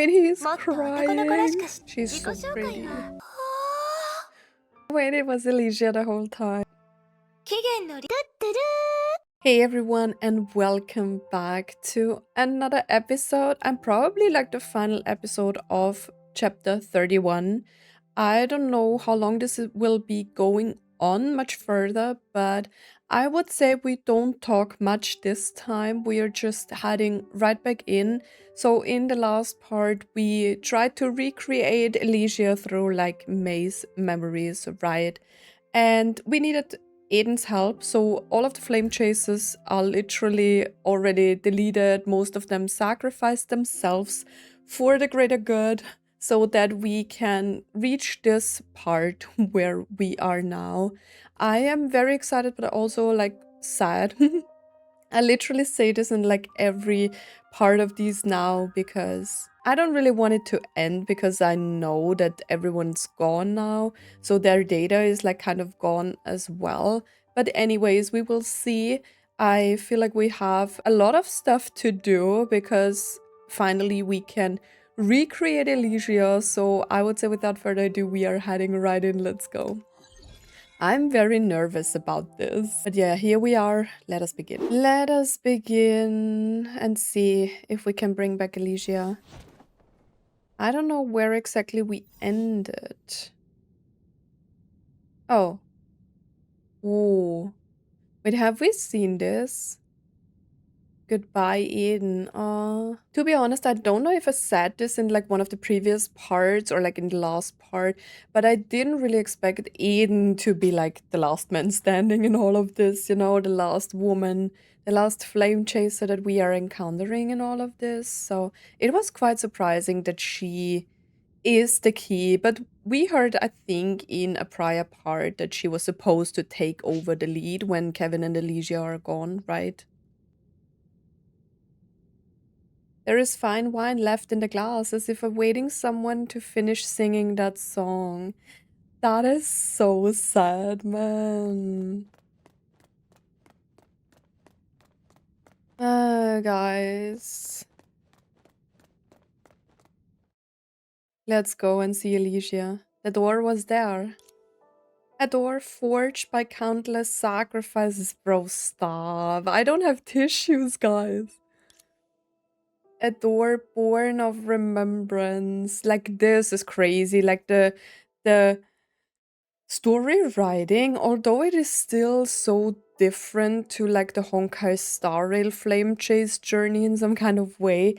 Wait, he's crying. She's so pretty. Wait, it was Elysia the whole time. Hey everyone, and welcome back to another episode, and probably like the final episode of chapter 31. I don't know how long this will be going on much further, but I would say we don't talk much this time. We are just heading right back in. So in the last part, we tried to recreate Elysia through like maze memories, right? And we needed Aiden's help, so all of the flame chasers are literally already deleted. Most of them sacrificed themselves for the greater good so that we can reach this part where we are now. I am very excited, but also like sad. I literally say this in like every part of these now because I don't really want it to end because I know that everyone's gone now. So their data is like kind of gone as well. But anyways, we will see. I feel like we have a lot of stuff to do because finally we can recreate Elysia. So I would say without further ado, we are heading right in. Let's go. I'm very nervous about this. But yeah, here we are. Let us begin. Let us begin and see if we can bring back Elysia. I don't know where exactly we ended. Oh. Ooh. Wait, have we seen this? Goodbye, Eden. To be honest, I don't know if I said this in like one of the previous parts or like in the last part, but I didn't really expect Eden to be like the last man standing in all of this, you know, the last woman, the last flame chaser that we are encountering in all of this. So it was quite surprising that she is the key, but we heard, I think, in a prior part that she was supposed to take over the lead when Kevin and Elysia are gone, right? There is fine wine left in the glass, as if awaiting someone to finish singing that song. That is so sad, man. Guys. Let's go and see Elysia. The door was there. A door forged by countless sacrifices. Bro, stop. I don't have tissues, guys. A door born of remembrance. Like, this is crazy. Like, the story writing, although it is still so different to like the Honkai Star Rail flame chase journey in some kind of way,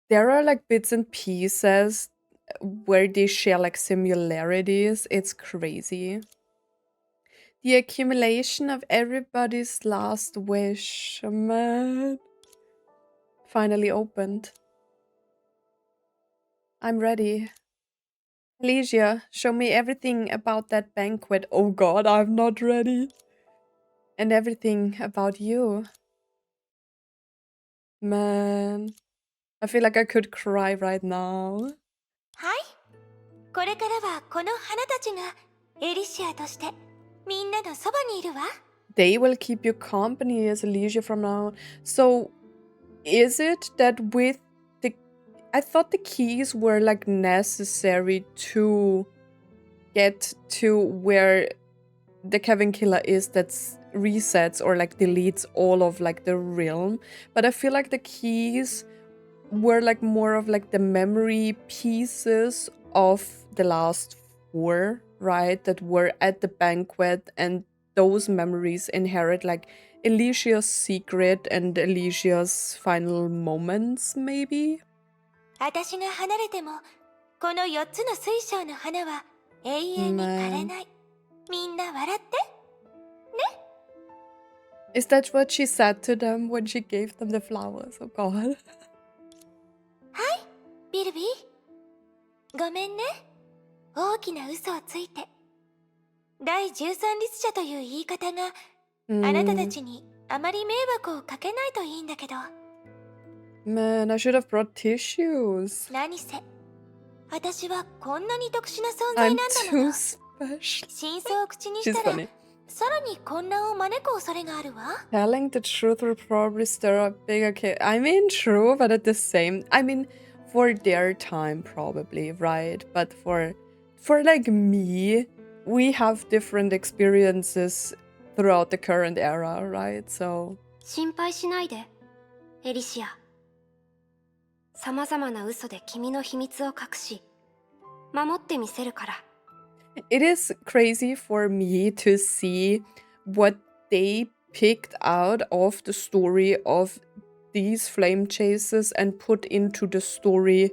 there are like bits and pieces where they share like similarities. It's crazy. The accumulation of everybody's last wish. Oh, man. Finally opened. I'm ready. Elysia, show me everything about that banquet. Oh god, I'm not ready. And everything about you. Man, I feel like I could cry right now. Hi. これからはこの花たちがエリシアとしてみんなのそばにいるわ。 They will keep you company as Elysia from now on. So, is it that with the... I thought the keys were like necessary to get to where the Kevin killer is that's resets or like deletes all of like the realm, but I feel like the keys were like more of like the memory pieces of the last four, right, that were at the banquet, and those memories inherit like Elysia's secret and Elysia's final moments, maybe. 私が離れてもこの4つの水晶の花は永遠に枯れない。みんな笑って。 Is that what she said to them when she gave them the flowers? Oh god. はい、ビルビー。ごめんね。大きな嘘をついて。第13律者という言い方があなたたちにあまり迷惑をかけないといいんだけど。Man, I should have brought tissues. 何せ、私はこんなに特殊な存在 I'm なんだ too もの。 special. 真相を口にし She's たら funny. さらに混乱を招く恐れがあるわ。 Telling the truth will probably stir up bigger chaos. I mean, true, but at the same... I mean, for their time probably, right? But for like me, we have different experiences throughout the current era, right? So 心配しないで、エリシア。さまざまな嘘で君の秘密を隠し、守ってみせるから。it is crazy for me to see what they picked out of the story of these flame chases and put into the story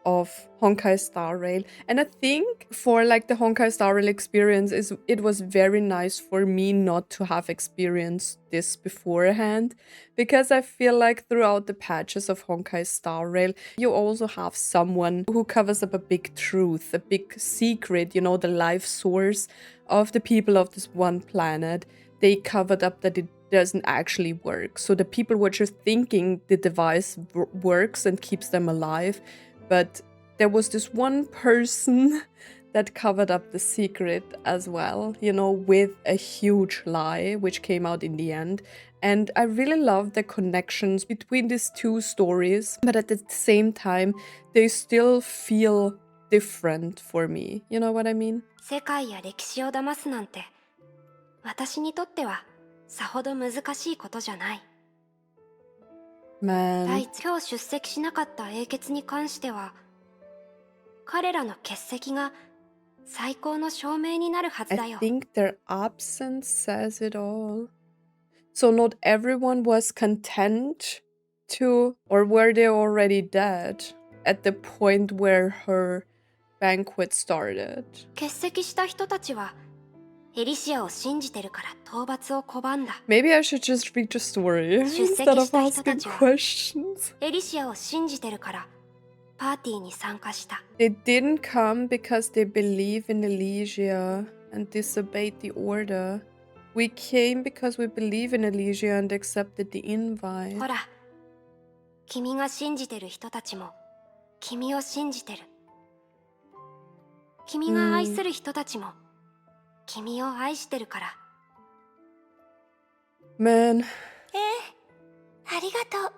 of Honkai Star Rail. And I think for like the Honkai Star Rail experience is it was very nice for me not to have experienced this beforehand, because I feel like throughout the patches of Honkai Star Rail you also have someone who covers up a big truth, a big secret, you know, the life source of the people of this one planet. They covered up that it doesn't actually work. So the people were just thinking the device works and keeps them alive. But there was this one person that covered up the secret as well, you know, with a huge lie, which came out in the end. And I really love the connections between these two stories, but at the same time, they still feel different for me. You know what I mean? 世界や歴史を騙すなんて、私にとってはさほど難しいことじゃない。Man, 今日出席しなかった英傑に関しては、彼らの欠席が最高の証明になるはず I だよ。 think their absence says it all. So not everyone was content to, or were they already dead at the point where her banquet started? 欠席した人たちはエリシアを信じてるから討伐を拒んだ。 Maybe I should just read the story 出席 instead し of た人た asking ちは questions. エリシアを信じてるからパーティーに参加した。 They didn't come because they believe in Elysia and disobeyed the order. We came because we believe in Elysia and accepted the invite. ほら、君が信じてる人たちも君を信じてる。君が愛する人たちも君を愛してるから。 Man, ありがとう。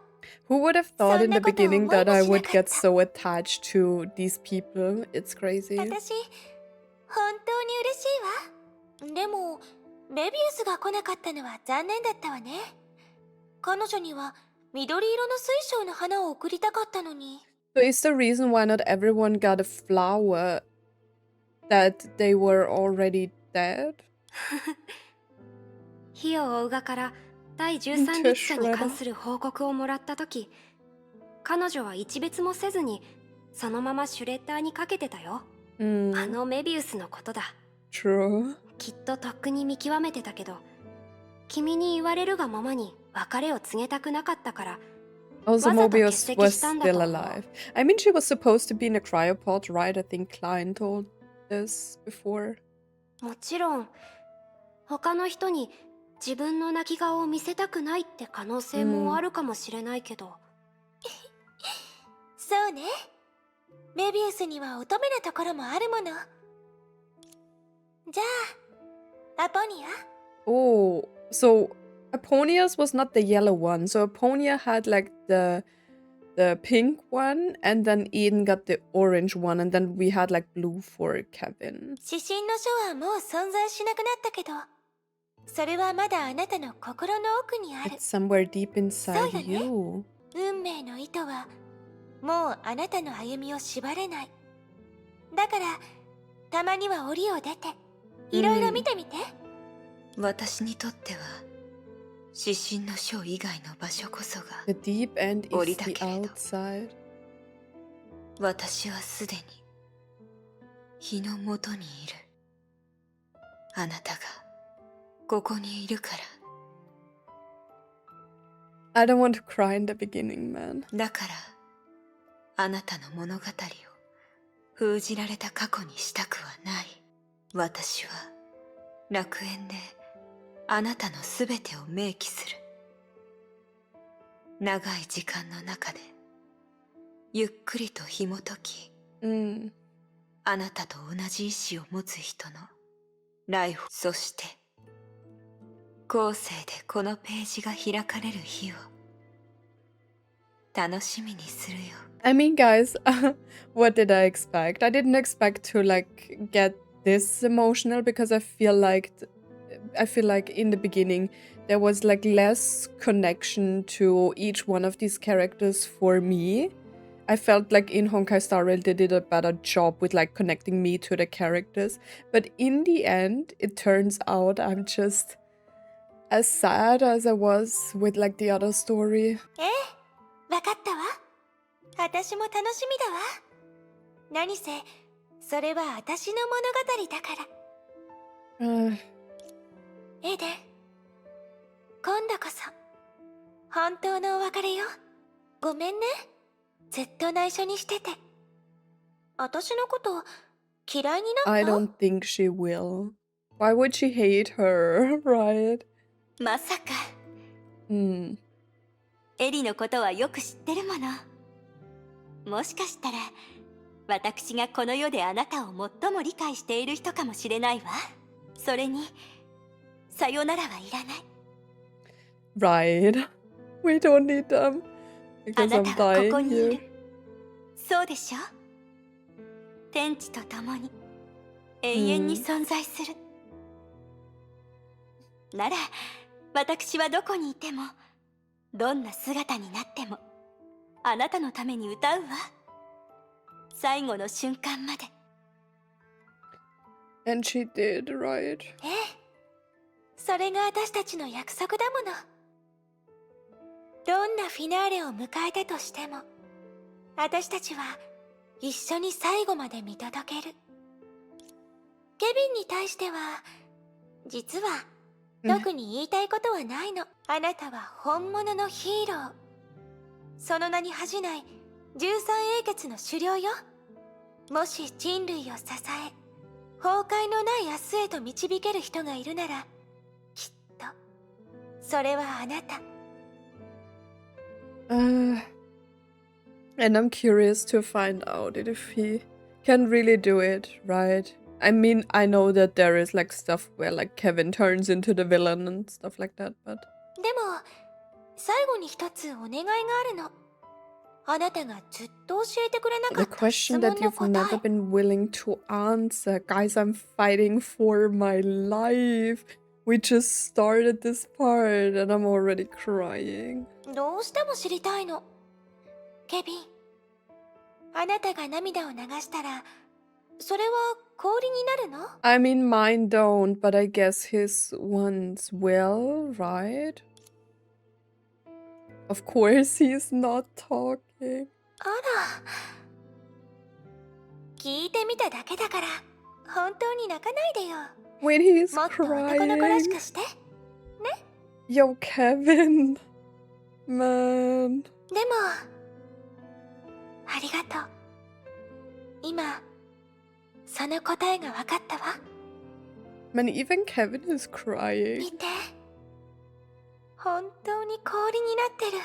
who would have thought in the beginning that I would get そ so attached to these people? It's crazy. 私、本当に嬉しいわ。でも、メビウスが来なかったのは残念だったわね。彼女には緑色の水晶の花を贈りたかったのに。 So is the reason why not everyone got a flower that they were already dead? 火を追う側から第13律者に関する報告をもらったとき、彼女は一別もせずにそのままシュレッダーにかけてたよ。あのメビウスのことだ。 True. きっととっくに見極めてたけど、君に言われるがままに別れを告げたくなかったから。 Also, わざと欠 Mobius 席 was したんだと still 思う。 alive. I mean, she was supposed to be in a cryopod, right? I think Klein told this before. もちろん他の人に自分の泣き顔を見せたくないって可能性もあるかもしれないけど。そうね。メビウスには乙女なところもあるもの。じゃあ、アポニア。 Oh, so Aponia's was not the yellow one. So Aponia had like the pink one, and then Eden got the orange one, and then we had like blue for Kevin. 指針の書はもう存在しなくなったけど、それはまだあなたの心の奥にある。 It's somewhere deep inside そうよね。 you. 運命の糸はもうあなたの歩みを縛れない。だからたまには檻を出ていろいろ見てみて。私にとっては指針の書以外の場所こそが The deep end is 檻だ the けれど outside. 私はすでに日の元にいる。あなたがここにいるから。 I don't want to cry in the beginning, man. だからあなたの物語を封じられた過去にしたくはない。私は楽園であなたのすべてを明記する。長い時間の中でゆっくりと紐解き、あなたと同じ意志を持つ人のライフ、そして後世でこのページが開かれる日を楽しみにするよ。I mean, guys, what did I expect? I didn't expect to like get this emotional because I feel like in the beginning there was like less connection to each one of these characters for me. I felt like in Honkai Star Rail they did a better job with like connecting me to the characters, but in the end it turns out I'm just as sad as I was with like the other story. わかったわ。私も楽しみだわ。何せ、それは私の物語だから。エデン、今度こそ、本当のお別れよ。ごめんね。ずっと内緒にしてて。私のこと嫌いになった？ I don't think she will. Why would she hate her, right? まさか。エリのことはよく知ってるもの。もしかしたら私がこの世であなたを最も理解している人かもしれないわ。それにさよならはいらない。 Right. We don't need them. あ Because な I'm たはここ dying にいる。 here. そうでしょ。天地と共に永遠に存在する。なら私はどこにいてもどんな姿になってもあなたのために歌うわ。最後の瞬間まで。 And she did, right? ええ、それが私たちの約束だもの。どんなフィナーレを迎えたとしても私たちは一緒に最後まで見届ける。ケビンに対しては実は特に言いたいことはないの。あなたは本物のヒーロー。その名に恥じない13英傑の首領よ。もし人類を支え崩壊のない明日へと導ける人がいるならきっとそれはあなた。 And I'm curious to find out if he can really do it, right? I mean, I know that there is like stuff where like Kevin turns into the villain and stuff like that, but でも最後に一つお願いがあるの。あなたがずっと教えてくれなか the った question 質問 that の you've 答 never え。 been willing to answer. Guys, I'm fighting for my life. We just started this part and I'm already crying. どうしても知りたいの。ケビン、あなたが涙を流したらそれは氷になるの？ I mean, mine don't, but I guess his ones will, right? Of course, he's not talking. あら、聞いてみただけだから本当に泣かないでよ。 Wait, he's もっと男の子らし crying. くして。 Yo, Kevin. Man. でもありがとう。今その答えが分かったわ。 Man, even Kevin is crying. 見て、本当に氷になってる。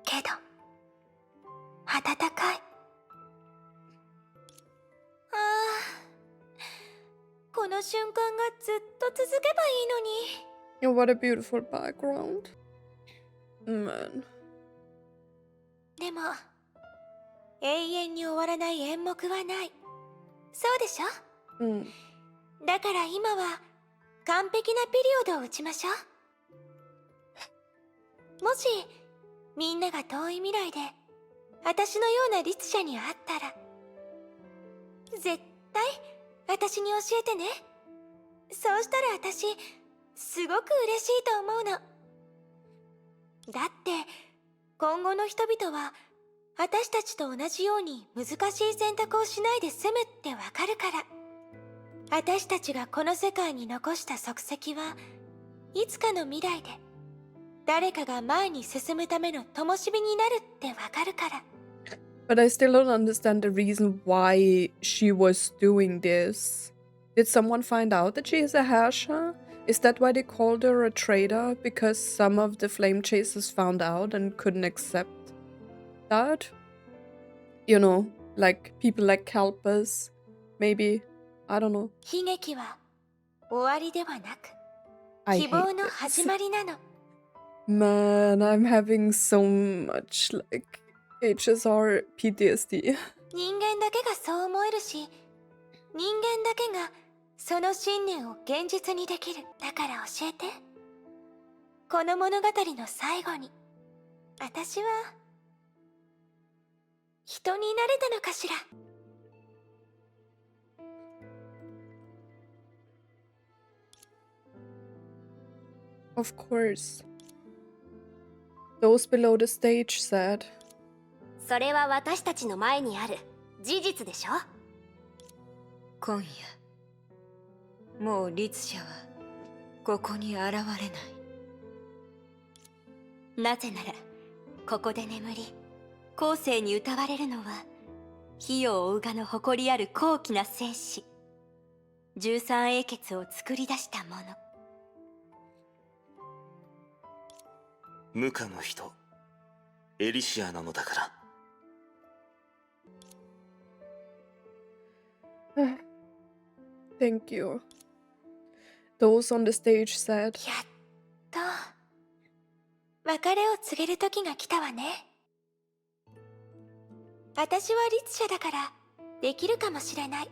けど暖かい。ああ、この瞬間がずっと続けばいいのに。 Yo, what a beautiful background. Man. でも永遠に終わらない演目はない。そうでしょ。だから今は完璧なピリオドを打ちましょう。もしみんなが遠い未来で私のような律者に会ったら絶対私に教えてね。そうしたら私すごく嬉しいと思うの。だって今後の人々は私たちと同じように難しい選択をしないで済むってわかるから。私たちがこの世界に残した足跡はいつかの未来で誰かが前に進むための灯火になるってわかるから。 But I still don't understand the reason why she was doing this. Did someone find out that she is a Herrscher? Is that why they called her a traitor? Because some of the flame chasers found out and couldn't accept that? You know, like people like Kalpas, maybe. I don't know. 悲劇は終わりではなく I 希望 hate の this. 始まりなの。Man, I'm having so much like HSR PTSD. 人間だけがそう思えるし、人間だけがその信念を現実にできる。だから教えて。この物語の最後に、私は人になれたのかしら。Of course. Those below the stage said. それは私たちの前にある事実でしょ。今夜もう律者はここに現れない。なぜならここで眠り後世に歌われるのは火を追うがの誇りある高貴な戦士13英傑を作り出したもの。無垢の人エリシアなのだから。Thank you. Those on the stage said. やっと別れを告げる時が来たわね。私は律者だからできるかもしれない。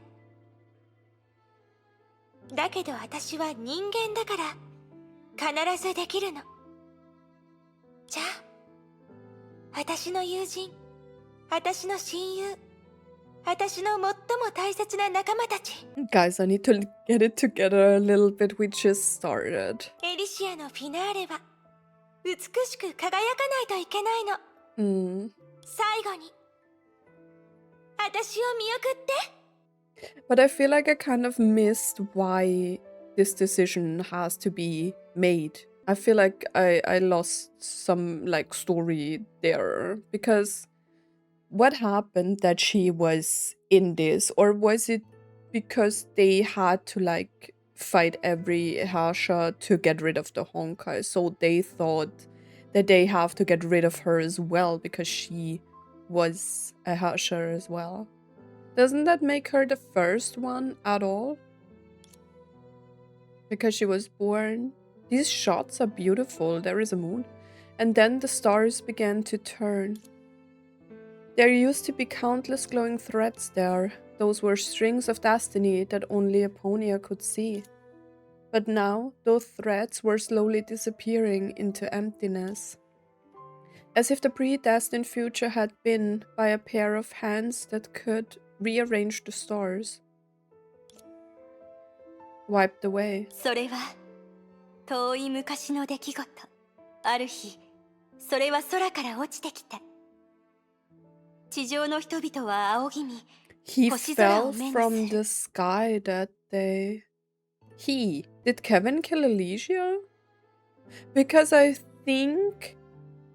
だけど私は人間だから必ずできるの。じゃあ私の友人、私の親友、私の最も大切な仲間たち。 Guys, I need to get it together a little bit. We just started. エリシアのフィナーレは美しく輝かないといけないの。最後に私を見送って。 But I feel like I kind of missed why this decision has to be made. I feel like I lost some like story there because what happened that she was in this, or was it because they had to like fight every Herrscher to get rid of the Honkai, so they thought that they have to get rid of her as well because she was a Herrscher as well? Doesn't that make her the first one at all? Because she was born. These shots are beautiful. There is a moon. And then the stars began to turn. There used to be countless glowing threads there. Those were strings of destiny that only Eponia could see. But now, those threads were slowly disappearing into emptiness. As if the predestined future had been by a pair of hands that could rearrange the stars. Wiped away. それは遠い昔の出来事。ある日、それは空から落ちてきた。地上の人々は仰ぎ見、 He 星空を fell 目に from する。 the sky that day. Did Kevin kill Elysia? Because I think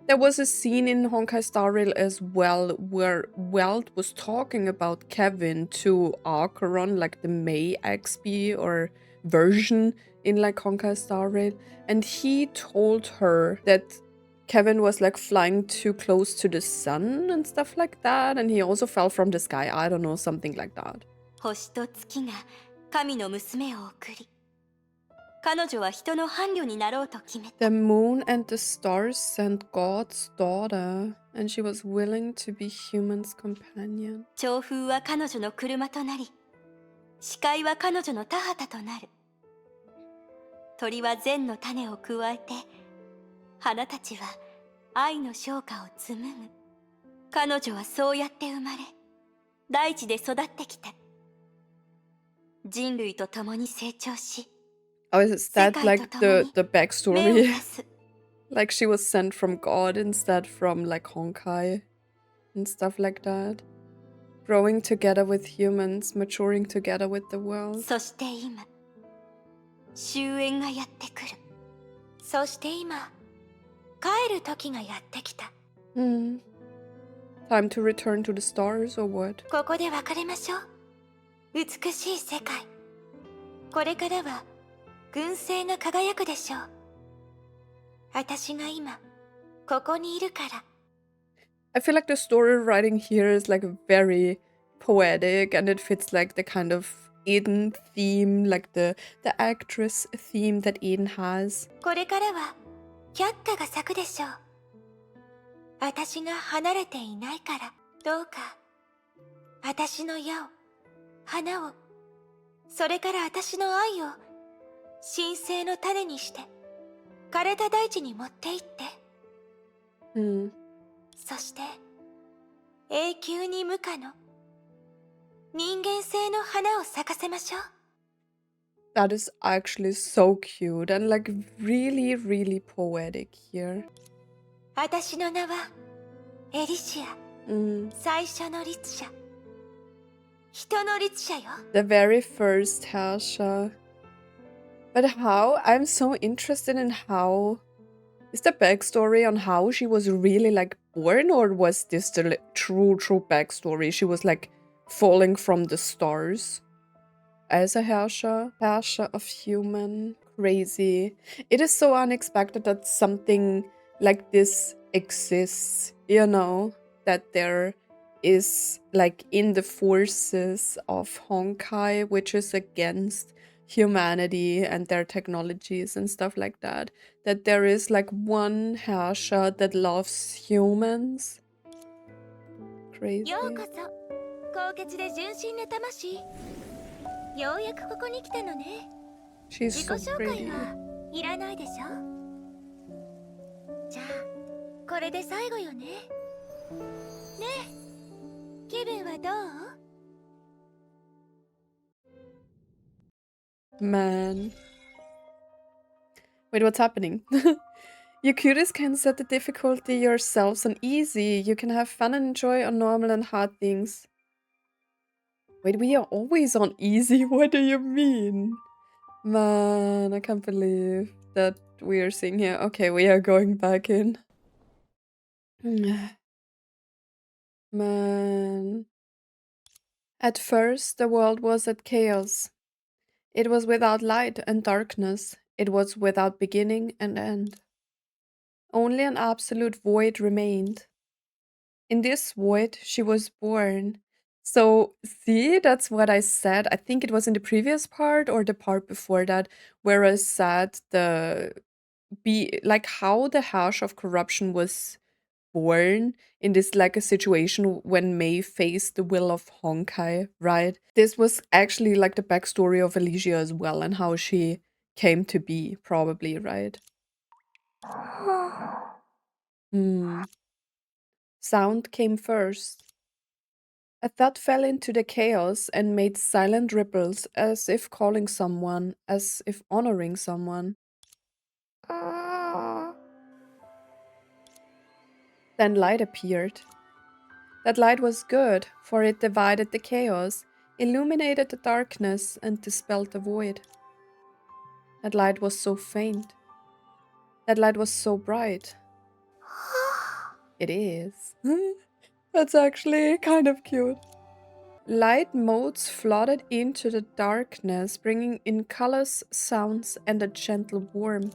there was a scene in Honkai Star Rail as well where Welt was talking about Kevin to Archeron, like the May XP or version in like Honkai Star Rail, and he told her that Kevin was like flying too close to the sun and stuff like that, and he also fell from the sky. I don't know, something like that. 星と月が神の娘を送り、彼女は人の伴侶になろうと決めた。 The moon and the stars sent God's daughter, and she was willing to be human's companion. 調風は彼女の車となり、視界は彼女の田畑となる。鳥は善の種を加えて、花たちは愛の昇華を紡ぐ。彼女はそうやって生まれ、大地で育ってきた。人類と共に成長し、 Oh, is that like the backstory? 目を出す。 Like she was sent from God instead from like Honkai and stuff like that. Growing together with humans, maturing together with the world. そして今、終焉がやってくる。そして今、帰る時がやってきた。 Time to return to the stars or what? ここで別れましょう。美しい世界。これからは群星が輝くでしょう。私が今、ここにいるから。 I feel like the story writing here is like very poetic, and it fits like the kind of Eden theme, like the actress theme that Eden has. これからは却下が咲くでしょう。私が離れていないから、どうか私の矢を、花を、それから私の愛を神聖の種にして枯れた大地に持って行って、そして永久に無価の人間性の花を咲かせましょう。 That is actually so cute and like really, really poetic here. 私の名はエリシア、最初の律者、人の律者よ。 The very first Herrscher. But how? I'm so interested in how... Is the backstory on how she was really like born, or was this the true backstory? She was like falling from the stars as a Herrscher of human. Crazy. It is so unexpected that something like this exists, you know, that there is like in the forces of Honkai, which is against humanity and their technologies and stuff like that, that there is like one Herrscher that loves humans. Crazy. ようこそ高潔で純真な魂。ようやくここに来たのね。 She's 自己 so 紹介 pretty. はいらないでしょ。じゃあこれで最後よね。ねえ、気分はどう？ Man. Wait, what's happening? You cuties can set the difficulty yourselves on easy. You can have fun and enjoy on normal and hard things. Wait, we are always on easy? What do you mean? Man, I can't believe that we are seeing here. Okay, we are going back in. Man. At first, the world was at chaos. It was without light and darkness. It was without beginning and end. Only an absolute void remained. In this void, she was born. So, see, that's what I said. I think it was in the previous part or the part before that, where I said how the Herrscher of corruption was born in this like a situation when May faced the will of Honkai, right? This was actually like the backstory of Elysia as well and how she came to be, probably, right? Sound came first. A thought fell into the chaos and made silent ripples, as if calling someone, as if honoring someone. Then light appeared. That light was good, for it divided the chaos, illuminated the darkness, and dispelled the void. That light was so faint. That light was so bright. It is. That's actually kind of cute. Light motes flooded into the darkness, bringing in colors, sounds, and a gentle warmth.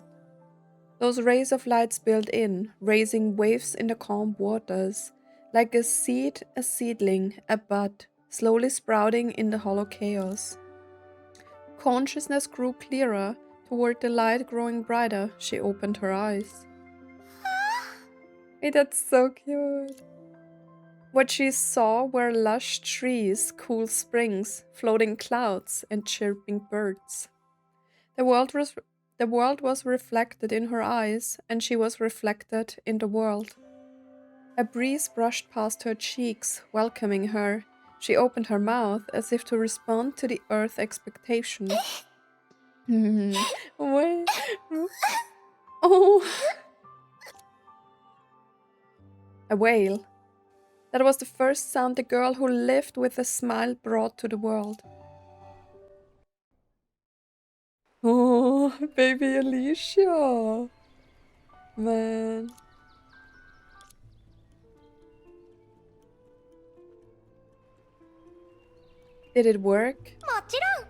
Those rays of light spilled in, raising waves in the calm waters, like a seed, a seedling, a bud, slowly sprouting in the hollow chaos. Consciousness grew clearer. Toward the light growing brighter, she opened her eyes. Hey, that's so cute. What she saw were lush trees, cool springs, floating clouds, and chirping birds. The world was reflected in her eyes, and she was reflected in the world. A breeze brushed past her cheeks, welcoming her. She opened her mouth as if to respond to the earth expectation. Wait. Oh. A wail. That was the first sound the girl who lived with a smile brought to the world. Oh, baby Elysia. Man. Did it work? もちろん。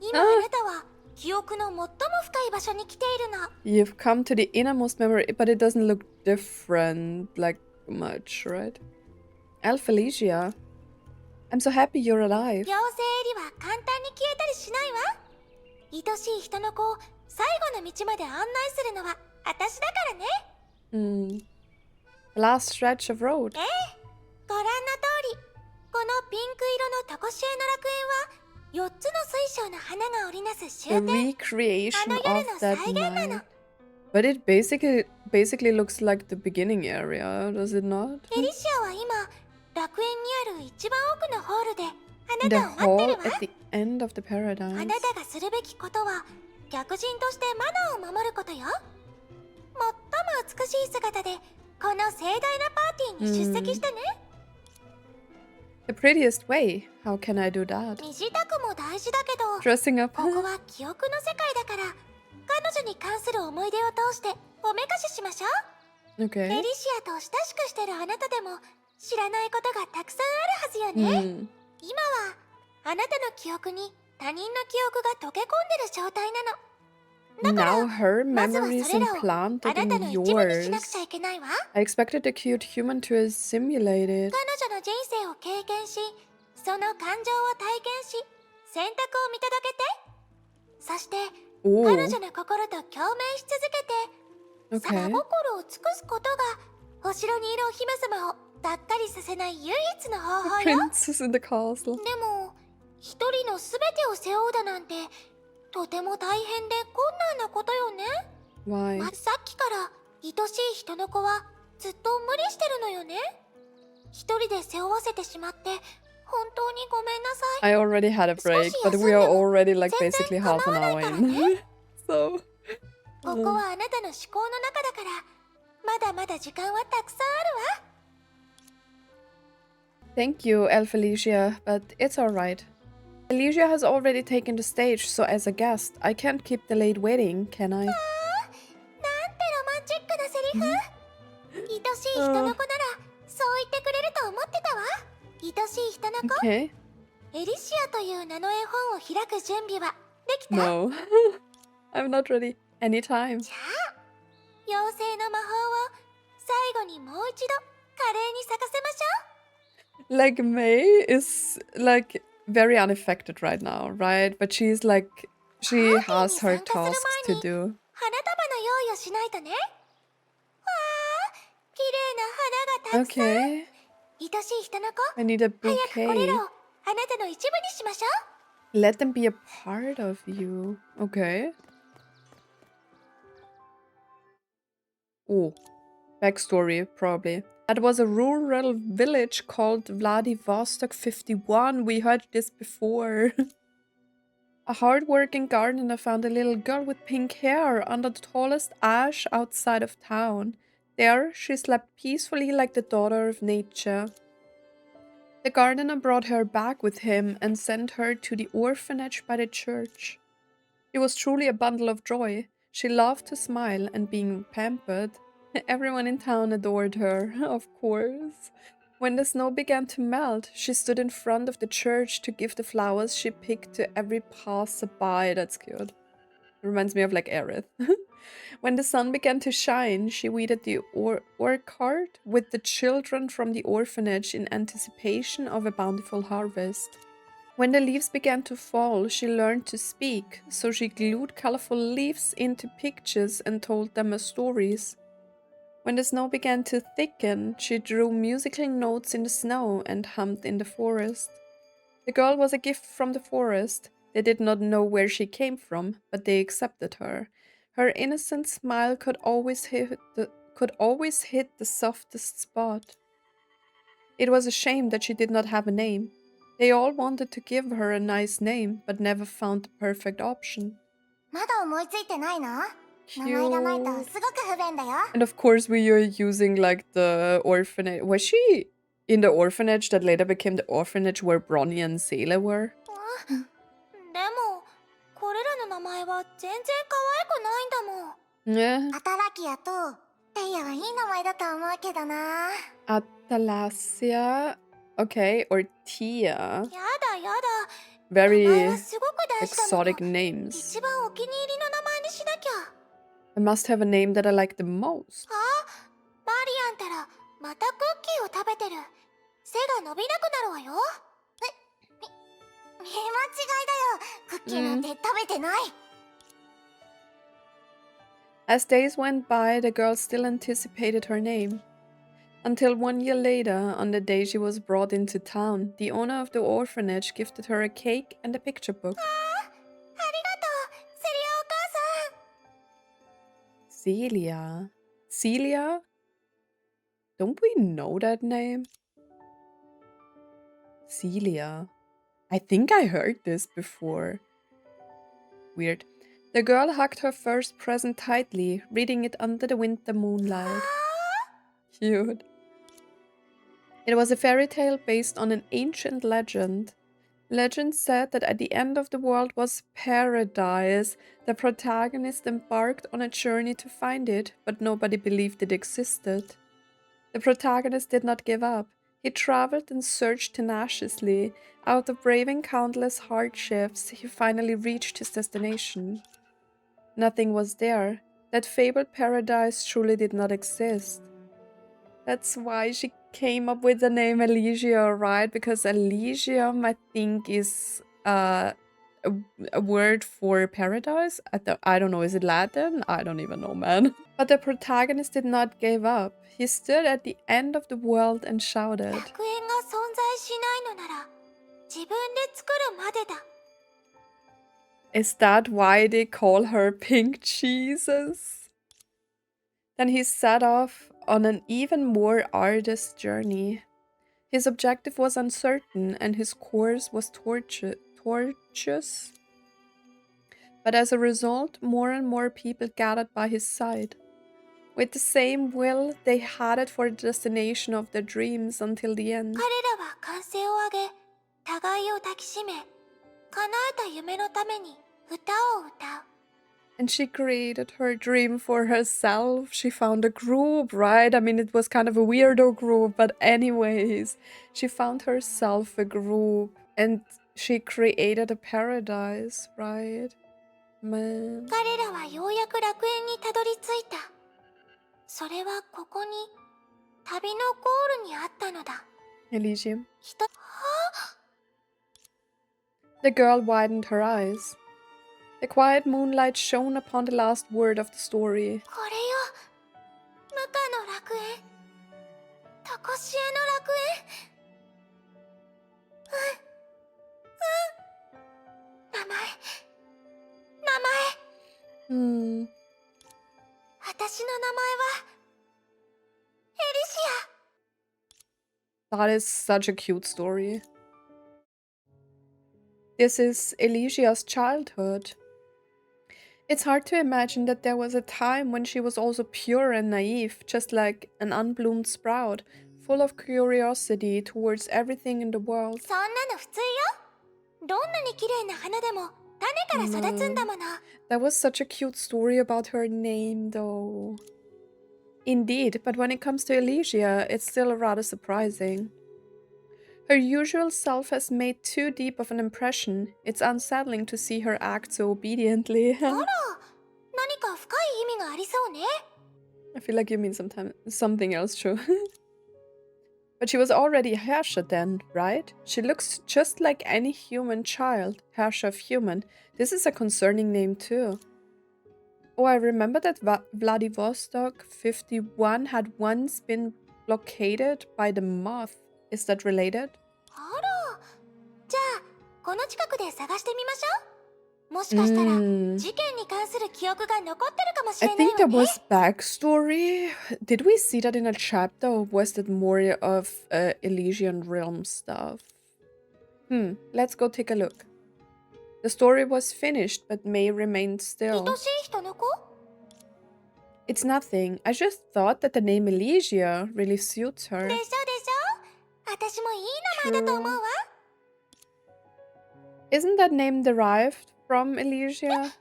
今あなたは記憶の最も深い場所に来ているの。 You've come to the innermost memory, but it doesn't look different, like, much, right? Elf Elysia. I'm so happy you're alive. 妖精エリは簡単に消えたりしないわ。愛しい人の子を最後の道まで案内するのは私だからね。The last stretch of road. ご覧の通り、このピンク色の常しえの楽園は4つの水晶の花が織りなす The 終点。 recreation あの of 夜の that 再現なの。 night. But it basically looks like the beginning area, does it not? エリシアは今、楽園にある一番奥のホールであ The なたを待って hall るわ。 at the end of the あ paradise. なたがするべきことは客人としてマナーを守ることよ。最も美しい姿でこの盛大なパーティーに出席してね。 The prettiest way. How can I do that? 身支度も大事だけど、 Dressing up. ここは記憶の世界だから彼女に関する思い出を通しておめかししましょう。 エ Okay. リシアと親しくしてるあなたでも知らないことがたくさんあるはずよね。 今はあなたの記憶に他人の記憶が溶け込んでる状態なの。 Now her まずは memory is それらをあ implanted なた in の一部にしなく yours. ちゃいけないわ。 I expected the cute human to assimilate it. 彼女の人生を経験し、その感情を体験し、選択を見届けて、そして彼 Oh, 女の心と共鳴し続けて、 okay. 心を尽くすことがお城にいるお姫様をがっかりさせない唯一の方法よ。 Princess in the castle. でも一人のすべてを背負うだなんてとても大変で困難なことよね。 Why? さっきから愛しい人の子はずっと無理してるのよね。一人で背負わせてしまって本当にごめんなさい。 I already had a break, but we are already like basically half an hour in. So, ここはあなたの思考の中だからまだまだ時間はたくさんあるわ。 thank you, Elysia, but it's alright. Elysia has already taken the stage, so as a guest, I can't keep the late waiting, can I? なんてロマンチックなセリフ。愛しい人の子ならそう言ってくれると思ってたわ。愛しい人の子、 Okay. エリシアという名の絵本を開く準備はできた？ No. I'm not ready. Anytime. 妖精の魔法を最後にもう一度華麗に咲かせましょう。 Like, May is like very unaffected right now, right? But she's like, she has her tasks to do. 花束の用意をしないとね。わあ、綺麗な花がたくさん。 Okay. 愛しい人の子、 I need a 早くこれ bouquet. らをあなたの一部にしましょう。 Let them be a part of you. Okay. Oh, backstory, probably. That was a rural village called Vladivostok 51. We heard this before. A hard-working gardener found a little girl with pink hair under the tallest ash outside of town. There, she slept peacefully like the daughter of nature. The gardener brought her back with him and sent her to the orphanage by the church. It was truly a bundle of joy. She loved to smile and being pampered. Everyone in town adored her, of course. When the snow began to melt, she stood in front of the church to give the flowers she picked to every passerby. That's cute. Reminds me of like Aerith. When the sun began to shine, she weeded the orchard with the children from the orphanage in anticipation of a bountiful harvest. When the leaves began to fall, she learned to speak, so she glued colorful leaves into pictures and told them as stories. When the snow began to thicken, she drew musical notes in the snow and hummed in the forest. The girl was a gift from the forest. They did not know where she came from, but they accepted her. Her innocent smile could always hit the softest spot. It was a shame that she did not have a name. They all wanted to give her a nice name, but never found the perfect option. まだ思いついてないの？ 名 Cute. 前がないとすごく不便だよ。 And of course, we are using like the orphanage. Was she in the orphanage that later became the orphanage where Bronny and Seele were? でもこれらの名前は全然可愛くないんだもん。 Yeah. 働きやとテイヤはいい名前だと思うけどな。 Atalasia. Okay, or Tia. やだやだ。 Very 名前はすごく大事だもの。 exotic names. 一番お気に入りの名前にしなきゃ。 I must have a name that I like the most. マリアンたらまたクッキーを食べてる。背が伸びなくなるわよ。見間違いだよ。クッキーなんて食べてない。As days went by, the girl still anticipated her name. Until 1 year later, on the day she was brought into town, the owner of the orphanage gifted her a cake and a picture book. Celia. Celia? Don't we know that name? Celia. I think I heard this before. Weird. The girl hugged her first present tightly, reading it under the winter moonlight. Cute. It was a fairy tale based on an ancient legend. Legend said that at the end of the world was paradise. The protagonist embarked on a journey to find it, but nobody believed it existed. The protagonist did not give up. He traveled and searched tenaciously. After braving countless hardships, he finally reached his destination. Nothing was there. That fabled paradise truly did not exist. That's why she came up with the name Elysia, right? Because Elysium, I think, is a word for paradise. I don't know. Is it Latin? I don't even know, man. But the protagonist did not give up. He stood at the end of the world and shouted. Is that why they call her Pink Jesus? Then he set off on an even more arduous journey. His objective was uncertain and his course was tortuous. But as a result, more and more people gathered by his side. With the same will, they headed for the destination of their dreams until the end. And she created her dream for herself. She found a group, right? I mean, it was kind of a weirdo group, but anyways, she found herself a group and she created a paradise, right? Man. Elysium. The girl widened her eyes. The quiet moonlight shone upon the last word of the story. Hmm. That is such a cute story. This is Elysia's childhood. It's hard to imagine that there was a time when she was also pure and naive, just like an unbloomed sprout, full of curiosity towards everything in the world. That was such a cute story about her name, though. Indeed, but when it comes to Elysia, it's still rather surprising. Her usual self has made too deep of an impression. It's unsettling to see her act so obediently. I feel like you mean something else, true. But she was already a Herrscher then, right? She looks just like any human child, Herrscher of human. This is a concerning name too. Oh, I remember that Vladivostok 51 had once been blockaded by the moth. Is that related? I think there was backstory. Did we see that in a chapter, or was that more of Elysian realm stuff? Let's go take a look. The story was finished, but may remain still. It's nothing. I just thought that the name Elysia really suits her. True. Isn't that name derived from Elysia?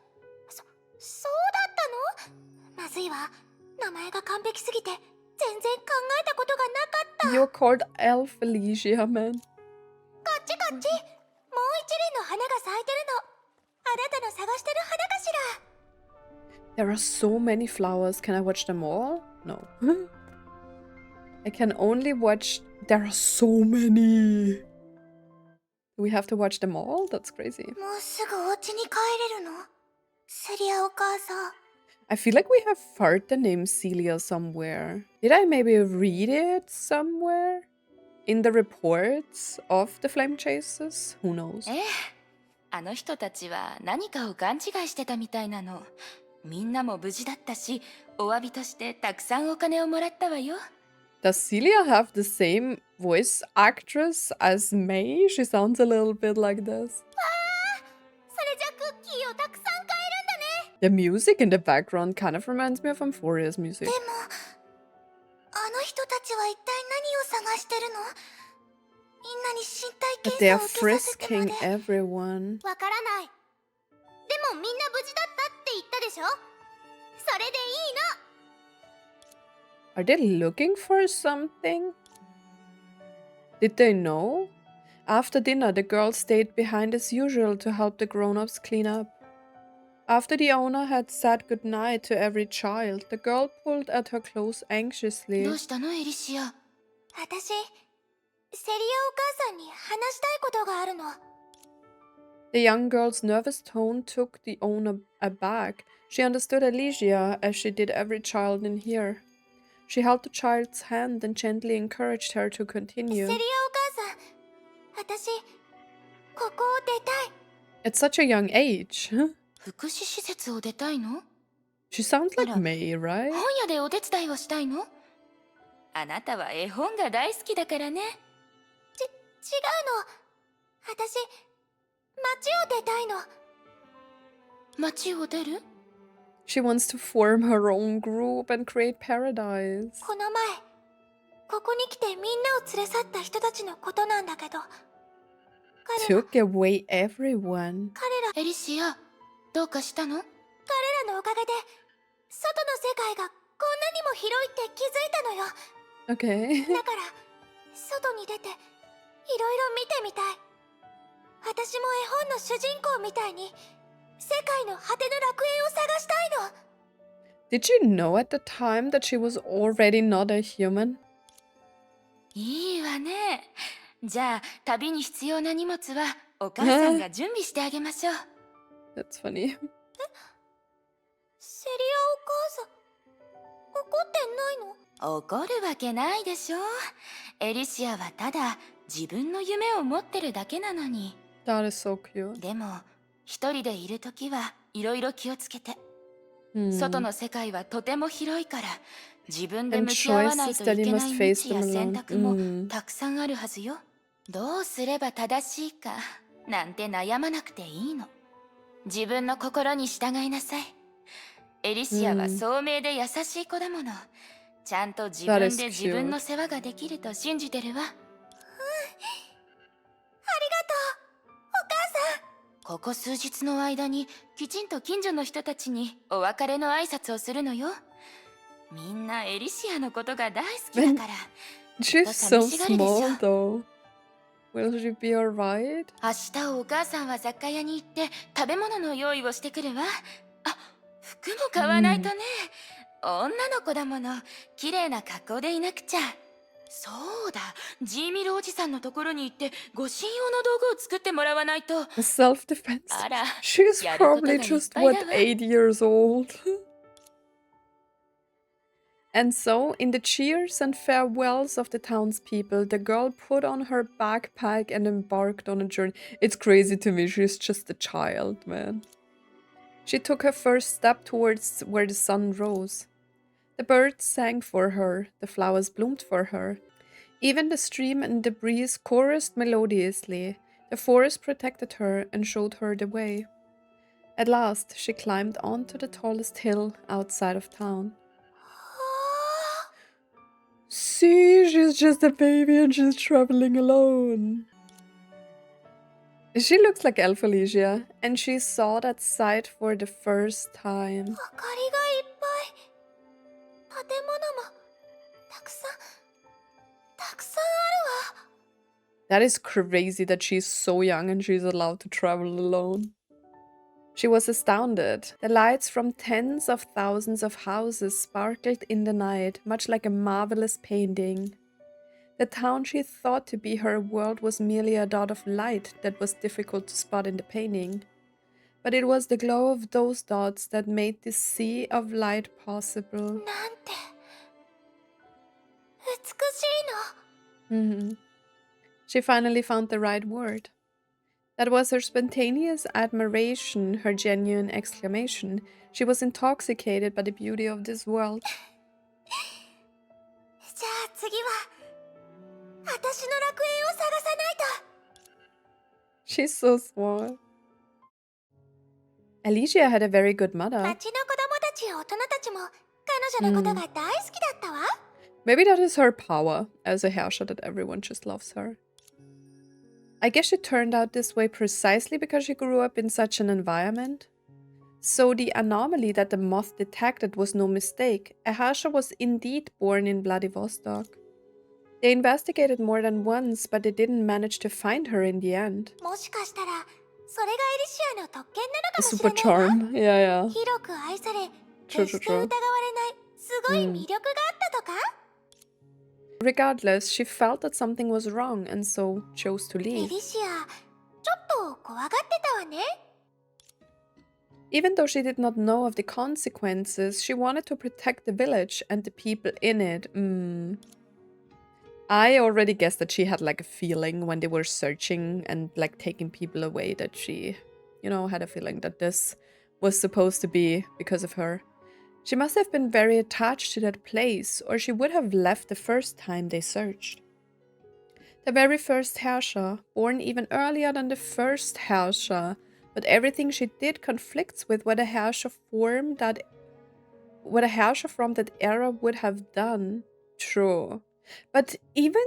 You're called Elf Elysia, man. There are so many flowers. Can I watch them all? No. I can only watch... There are so many. We have to watch them all? That's crazy. I feel like we have heard the name Celia somewhere. Did I maybe read it somewhere? In the reports of the Flame Chasers? Who knows? ええ、あの人たちは何かを勘違いしてたみたいなの。みんなも無事だったし、お詫びとしてたくさんお金をもらったわよ。Does Celia have the same voice actress as May? She sounds a little bit like this. それじゃクッキーをたくさん買えるんだね。The music in the background kind of reminds me of Euphoria's music. でも、あの人たちは一体何を探してるの？みんなに身体 But 検 they 査 are を受けさせてま frisking で。everyone. わからない。でもみんな無事だったって言ったでしょ？それでいいの。Are they looking for something? Did they know? After dinner, the girls stayed behind as usual to help the grown-ups clean up. After the owner had said goodnight to every child, the girl pulled at her clothes ど anxiously. うしたのエリシア？私、セリアお母さんに話したいことがあるの。The young girl's nervous tone took the owner aback. She understood Elysia as she did every child in here. She held the child's hand and gently encouraged her to セリア continue. お母さん、私、ここを出たい。At such a young age. 福祉施設を出たいの？ She sounds like Ara. May, right? 本屋でお手伝いをしたいの？あなたは絵本が大好きだからね。違うの。私、街を出たいの。街を出る？ She wants to form her own group and create paradise. この前、ここに来てみんなを連れ去った人たちのことなんだけど。彼ら、 Took away everyone. エリシア、どうかしたの？彼らのおかげで、外の世界がこんなにも広いって気づいたのよ。Okay. だから、外に出て、いろいろ見てみたい。私も絵本の主人公みたいに、世界の果ての楽園を探したいの。Did you know at the time that she was already not a human? いいわね。じゃあ、旅に必要な荷物は、お母さんが準備してあげましょう。That's funny. セリアお母さん、怒ってないの？怒るわけないでしょ。エリシアはただ自分の夢を持ってるだけなのに。That is so cute. でも一人でいるときはいろいろ気をつけて。外の世界はとても広いから、自分で向き合わないといけない道や選択もたくさんあるはずよ。どうすれば正しいかなんて悩まなくていいの。自分の心に従いなさい。エリシアは聡明で優しい子だもの。ちゃんと自分で自分の世話ができると信じてるわ。ありがとう、お母さん。ここ数日の間にきちんと近所の人たちにお別れの挨拶をするのよ。みんなエリシアのことが大好きだから。She's so small though. Will she be alright? 明日お母さんは雑貨屋に行って食べ物の用意をしてくるわ。あ、服も買わないとね。女の子だもの。綺麗な格好でいなくちゃ。そうだ、ジーミルおじさんのところに行って護身用の道具を作ってもらわないと。Self-defense. あら、 She's やることが probably いっ just ぱいだわ。 what 8 years old. And so, in the cheers and farewells of the townspeople, the girl put on her backpack and embarked on a journey. It's crazy to me, she's just a child, man. She took her first step towards where the sun rose. The birds sang for her, the flowers bloomed for her. Even the stream and the breeze chorused melodiously. The forest protected her and showed her the way. At last, she climbed onto the tallest hill outside of town. See, she's just a baby and she's traveling alone. She looks like Elf Elysia, and she saw that sight for the first time. 明かりがいっぱい。建物もたくさんあるわ。 That is crazy that she's so young and she's allowed to travel alone. She was astounded. The lights from tens of thousands of houses sparkled in the night, much like a marvelous painting. The town she thought to be her world was merely a dot of light that was difficult to spot in the painting. but it was the glow of those dots that made this sea of light possible. なんて美しいの。Mhm. She finally found the right word. That was her spontaneous admiration, her genuine exclamation. She was intoxicated by the beauty of this world. じゃあ次は私の楽園を探さないと。 She's so small. Elysia had a very good mother. 町の子供たちや大人たちも彼女のことが大好きだったわ。 Maybe that is her power as a Herrscher, that everyone just loves her. I guess she turned out this way precisely because she grew up in such an environment. So the anomaly that the moth detected was no mistake. A Herrscher was indeed born in Vladivostok. They investigated more than once, but they didn't manage to find her in the end. もしかしたらそれがエリシアの特権なのか A もし super れないわ。 charm. Yeah. 広く愛され True, 決 true, して疑われ true. ないすごい魅力があったとか、 Regardless, she felt that something was wrong and so chose to エ leave. リシアちょっと怖がってたわね。 Even though she did not know of the consequences, she wanted to protect the village and the people in it. I already guessed that she had like a feeling when they were searching and like taking people away, that she, had a feeling that this was supposed to be because of her. She must have been very attached to that place, or she would have left the first time they searched. The very first Herrscher, born even earlier than the first Herrscher, but everything she did conflicts with what a Herrscher from that era would have done. True. But even,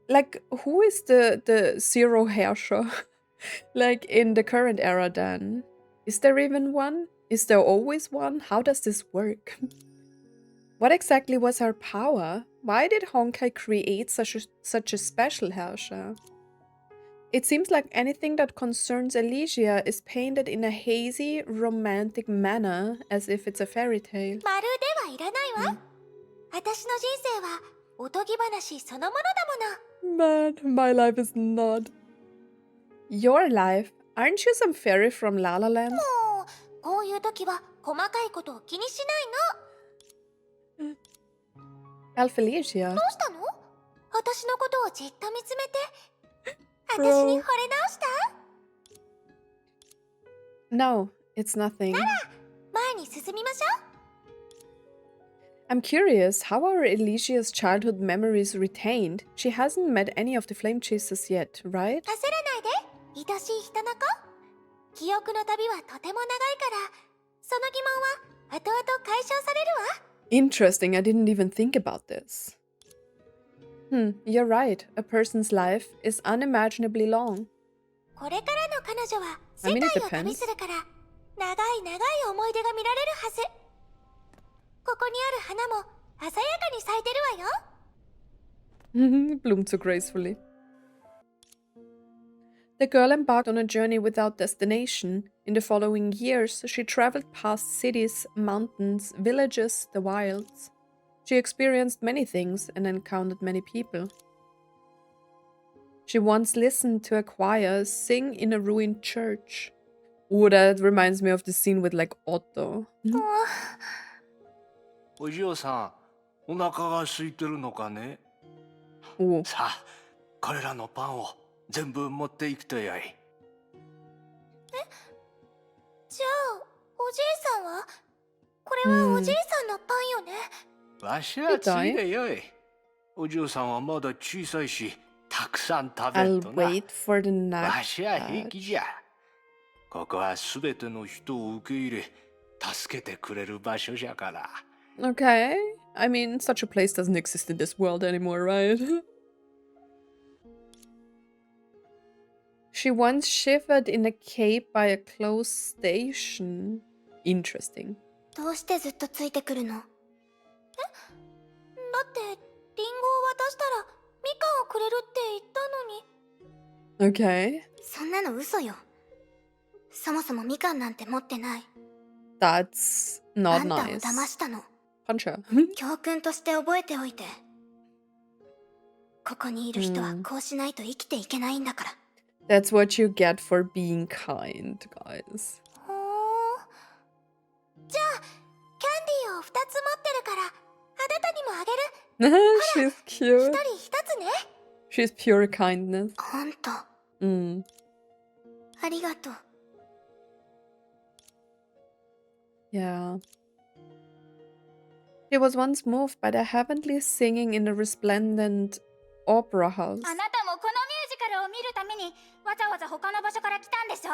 like, who is the zero Herrscher? Like, in the current era then? Is there even one? Is there always one? How does this work? What exactly was her power? Why did Honkai create such a special Herrscher? It seems like anything that concerns Elysia is painted in a hazy, romantic manner, as if it's a fairy tale. まるではいらないわ。私の人生はおとぎ話そのものだもの。 Man, my life is not. Your life? Aren't you some fairy from La La Land? もうこういう時は細かいことを気にしないの。 Elysia. どうしたの？私のことをじっと見つめて。 私 Bro. に惚れ直した？ No, it's nothing. 前に進みましょう。 I'm curious, how are Elysia's childhood memories retained? She hasn't met any of the flame chasers yet, right? 焦らないで、愛しい人の子。記憶の旅はとても長いから、その疑問は後々解消されるわ。 Interesting, I didn't even think about this. You're right. A person's life is unimaginably long. これからの彼女は I 世 mean, it 界を旅 depends. するから、長い長い思い出が見られるはず。ここにある花も鮮やかに咲いてるわよ。 Bloomed so gracefully. The girl embarked on a journey without destination. In the following years, she traveled past cities, mountains, villages, the wilds. She experienced many things and encountered many people. She once listened to a choir sing in a ruined church. Oh, that reminds me of the scene with like Otto. お嬢さん、お腹が空いてるのかね。 Oh. さあ、これらのパンを全部持っていくとよい。じゃあ、おじいさんはこれはおじいさんのパンよね。わしはついでよい。お嬢さんはまだ小さいし、たくさん食べ I'll んとな。 wait for the わしは next 平気じゃ。ここはすべての人を受け入れ、助けてくれる場所じゃから。Okay. I mean, such a place doesn't exist in this world anymore, right? She once shivered in a cave by a close station. Interesting. どうしてずっとついてくるの？え？だってリンゴを渡したらみかんをくれるって言ったのに。 Okay. そんなの嘘よ。そもそもみかんなんて持ってない。 That's あ not んたを nice. 騙したの。 Punch her. 教訓として覚えておいて。ここにいる人はこうしないと生きていけないんだから。 That's what you get for being kind, guys. ほつ持ってるから、あなたにもあげる。 She's cute. 一人一つね。 She's pure kindness. ほんと、 Mm. ありがとう。 Yeah. She was once moved by the heavenly singing in the resplendent opera house. あなたもこのミュージカルを見るためにわざわざ他の場所から来たんでしょ？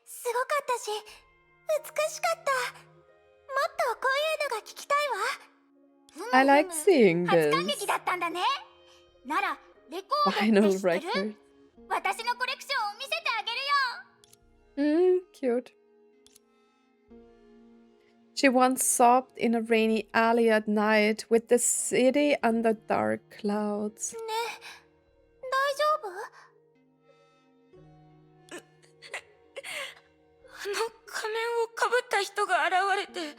すごかったし、美しかった。もっとこういうのが聞きたいわ。 I like seeing 初 this. 感激だったんだね。なら、レコードって Vinyl 知ってる？ record. 私のコレクションを見せてあげるよ。 Cute. She once sobbed in a rainy alley at night with the city under dark clouds. ね、大丈夫？あの仮面をかぶった人が現れて、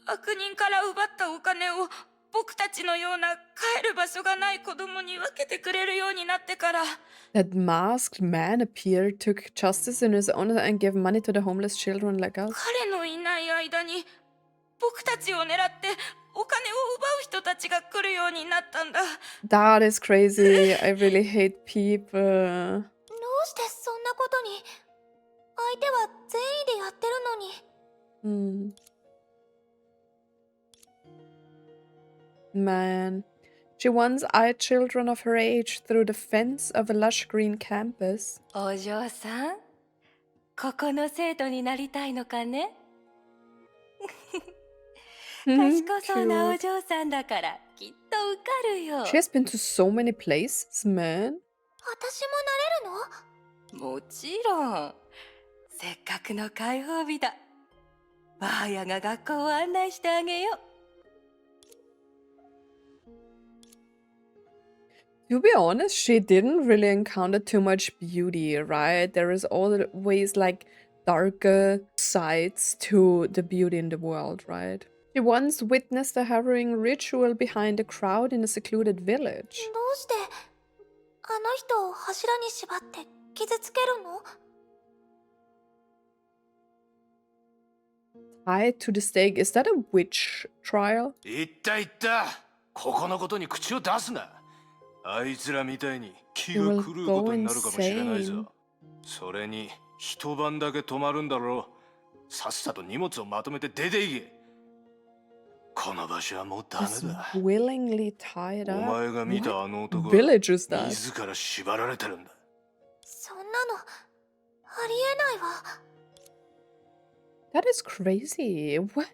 悪人から奪ったお金を僕たちのような帰る場所がない子供に分けてくれるようになってから。 That masked man appeared, took justice in his own and gave money to the homeless children like us. 彼のいない間に僕たちを狙ってお金を奪う人たちが来るようになったんだ。 That is crazy. I really hate people. どうしてそんなことに？相手は善意でやってるのに。Man. She once eyed children of her age through the fence of a lush green campus. お嬢さん、ここの生徒になりたいのかね？賢そうなお Cute. 嬢さんだからきっと受かるよ。 She has been to so many places, man. 私もなれるの？もちろん。せっかくの開放日だ。ばあやが学校を案内してあげよう。 To be honest, she didn't really encounter too much beauty, right? There is always like darker sides to the beauty in the world, right? She once witnessed a harrowing ritual behind a crowd in a secluded village. どうしてあの人を柱に縛って傷つけるの？ Tied to the stake, is that a witch trial? 言った言った。ここのことに口を出すな。あいつらみたいに気が狂うことになるかもしれないぞ。それに一晩だけ泊まるんだろう。さっさと荷物をまとめて出て行け。この場所はもうダメ Is だ。 willingly tied お up? 前が見たあの男は Village is that? 自ら縛られてるんだ。そんなのありえないわ。 That is crazy. What?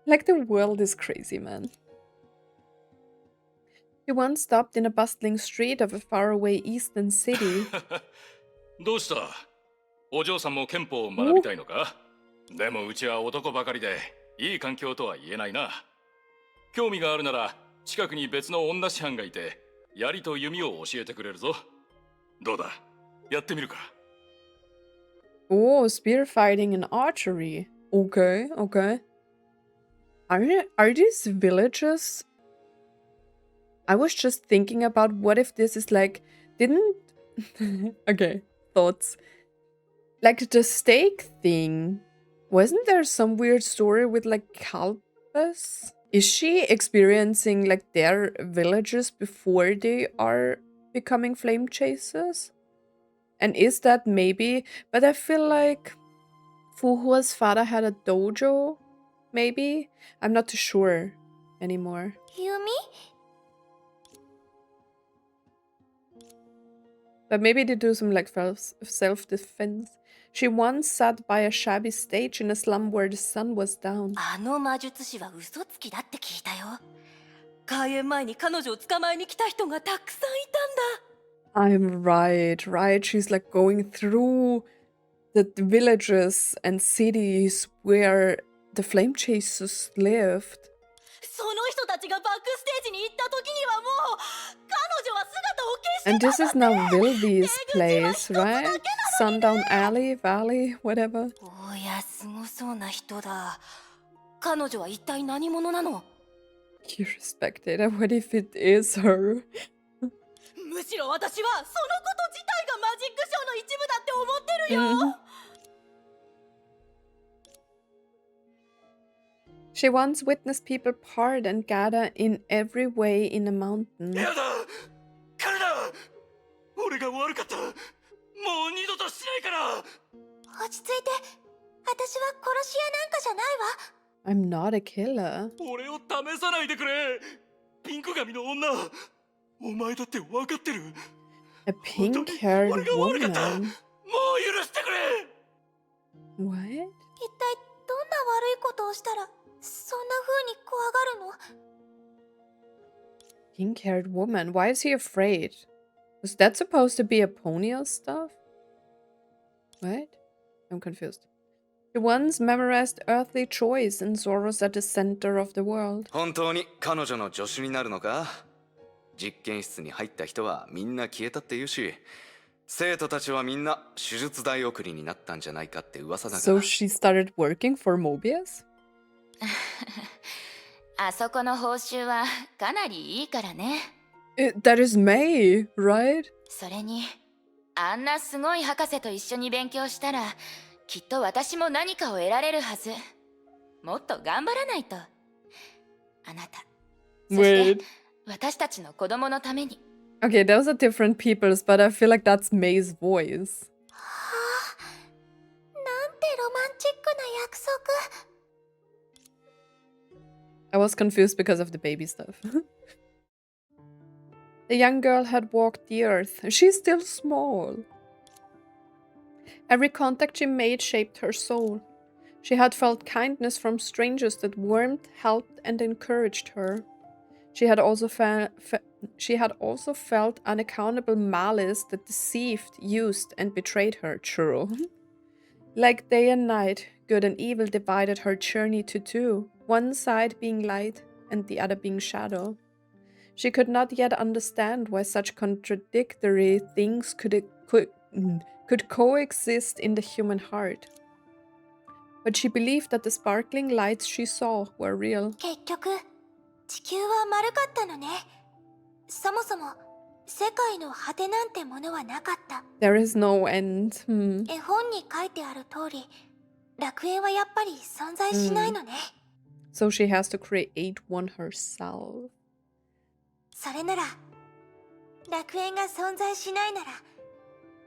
Like the world is crazy, man. She once stopped in a bustling street of a faraway eastern city. どうした？お嬢さんも憲法を学びたいのか？でもうちは男ばかりでいい環境とは言えないな。興味があるなら近くに別の女師範がいて槍と弓を教えてくれるぞ。どうだ？やってみるか？ Oh, spear fighting and archery. Okay, okay. Are these villages? I was just thinking about what if this is like, didn't... Okay, thoughts. Like the stake thing. Wasn't there some weird story with like Kalpas? Is she experiencing like their villages before they are becoming flame chasers? And is that maybe... But I feel like Fuhua's father had a dojo, maybe? I'm not too sure anymore. 弓？ But maybe they do some like self-defense. She once sat by a shabby stage in a slum where the sun was down. あの魔術師は嘘つきだって聞いたよ。開演前に彼女を捕まえに来た人がたくさんいたんだ。 I'm right. She's like going through the villages and cities where the flame chasers lived. その人たちがバックステージに行った時にはもう彼女は姿を消して And this is now Vilvi's place, right? Sundown Alley, Valley, whatever. おや、すごそうな人だ。彼女は一体何者なの？ You respected her. What if it is her? むしろ私はそのこと自体がマジックショーの一部だって思ってるよ。She once witnessed people part and gather in every way in a mountain. やだ来るな俺が悪かったもう二度としないから落ち着いて。私は殺し屋なんかじゃないわ。I'm not a killer. 俺を試さないでくれピンク髪の女お前だって分かってる A pink-haired 俺が悪かったもう woman. 許してくれ What? 一体どんな悪いことをしたらそんな風に怖がるの？ Pink-haired woman. Why is he afraid? Was that supposed to be a pony or stuff? What? I'm confused. She once memorized earthly joys and sorrows at the center of the world. 本当に彼女の助手になるのか？実験室に入った人はみんな消えたって言うし、生徒たちはみんな手術台送りになったんじゃないかって噂だが。So she started working for Mobius? あそこの報酬はかなりいいからね。That is May, right? それに、あんなすごい博士と一緒に勉強したら、きっと私も何かを得られるはず。もっと頑張らないと。あなた。そして、私たちの子供のために。Okay, those are different peoples, but I feel like that's May's voice. はあ、なんてロマンチックな約束。I was confused because of the baby stuff. The young girl had walked the earth. She's still small. Every contact she made shaped her soul. She had felt kindness from strangers that warmed, helped, and encouraged her. She had also felt unaccountable malice that deceived, used, and betrayed her. True. Like day and night, good and evil divided her journey to two, one side being light and the other being shadow. She could not yet understand why such contradictory things could coexist in the human heart. But she believed that the sparkling lights she saw were real. 結局、地球は丸かったのね。そもそも、世界の果てなんてものはなかった。There is no end. 絵本に書いてある通り、楽園はやっぱり存在しないのね。So she has to create one herself. それなら、楽園が存在しないなら、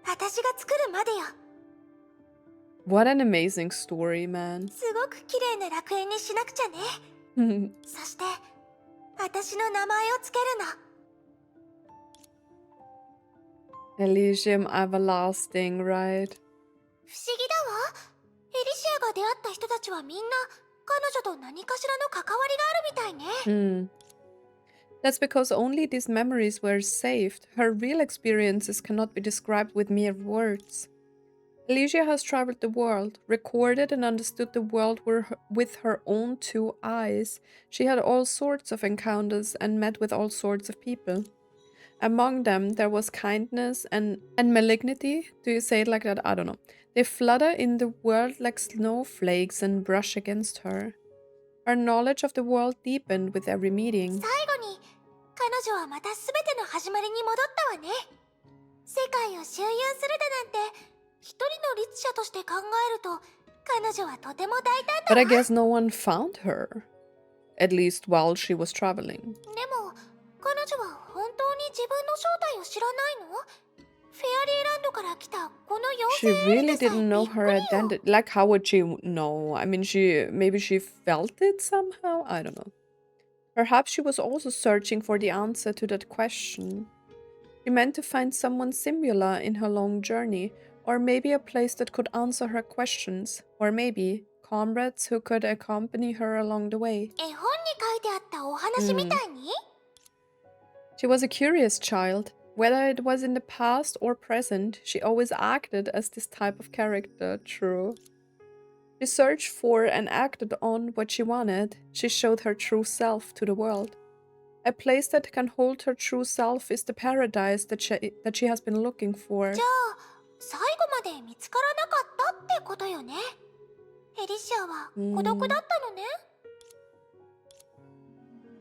私が作るまでよ。What an amazing story, man. すごく綺麗な楽園にしなくちゃね。そして、私の名前をつけるの。Elysium everlasting, right? 不思議だわ。エリシアが出会った人たちはみんな彼女と何かしらの関わりがあるみたいね。That's because only these memories were saved. Her real experiences cannot be described with mere words. Elysia has traveled the world, recorded and understood the world with her own two eyes. She had all sorts of encounters and met with all sorts of people. Among them, there was kindness and malignity. Do you say it like that? I don't know. They flutter in the world like snowflakes and brush against her. Her knowledge of the world deepened with every meeting. 最後に、彼女はまたすべての始まりに戻ったわね。世界を周遊するだなんて、一人の律者として考えると、彼女はとても大胆だわ。But I guess no one found her. At least while she was traveling. でも、彼女は本当に自分の正体を知らないの？フェアリーランドから来たこの妖 She 精 really didn't know her identity. Like, how would she know? I mean, maybe she felt it somehow? I don't know. Perhaps she was also searching for the answer to that question. She meant to find someone similar in her long journey, or maybe a place that could answer her questions, or maybe comrades who could accompany her along the way. 絵本に書いてあったお話みたいに？ She was a curious child. Whether it was in the past or present, she always acted as this type of character. True. She searched for and acted on what she wanted. She showed her true self to the world. A place that can hold her true self is the paradise that she has been looking for. じゃあ、最後まで見つからなかったってことよね。エリシアは孤独だったのね。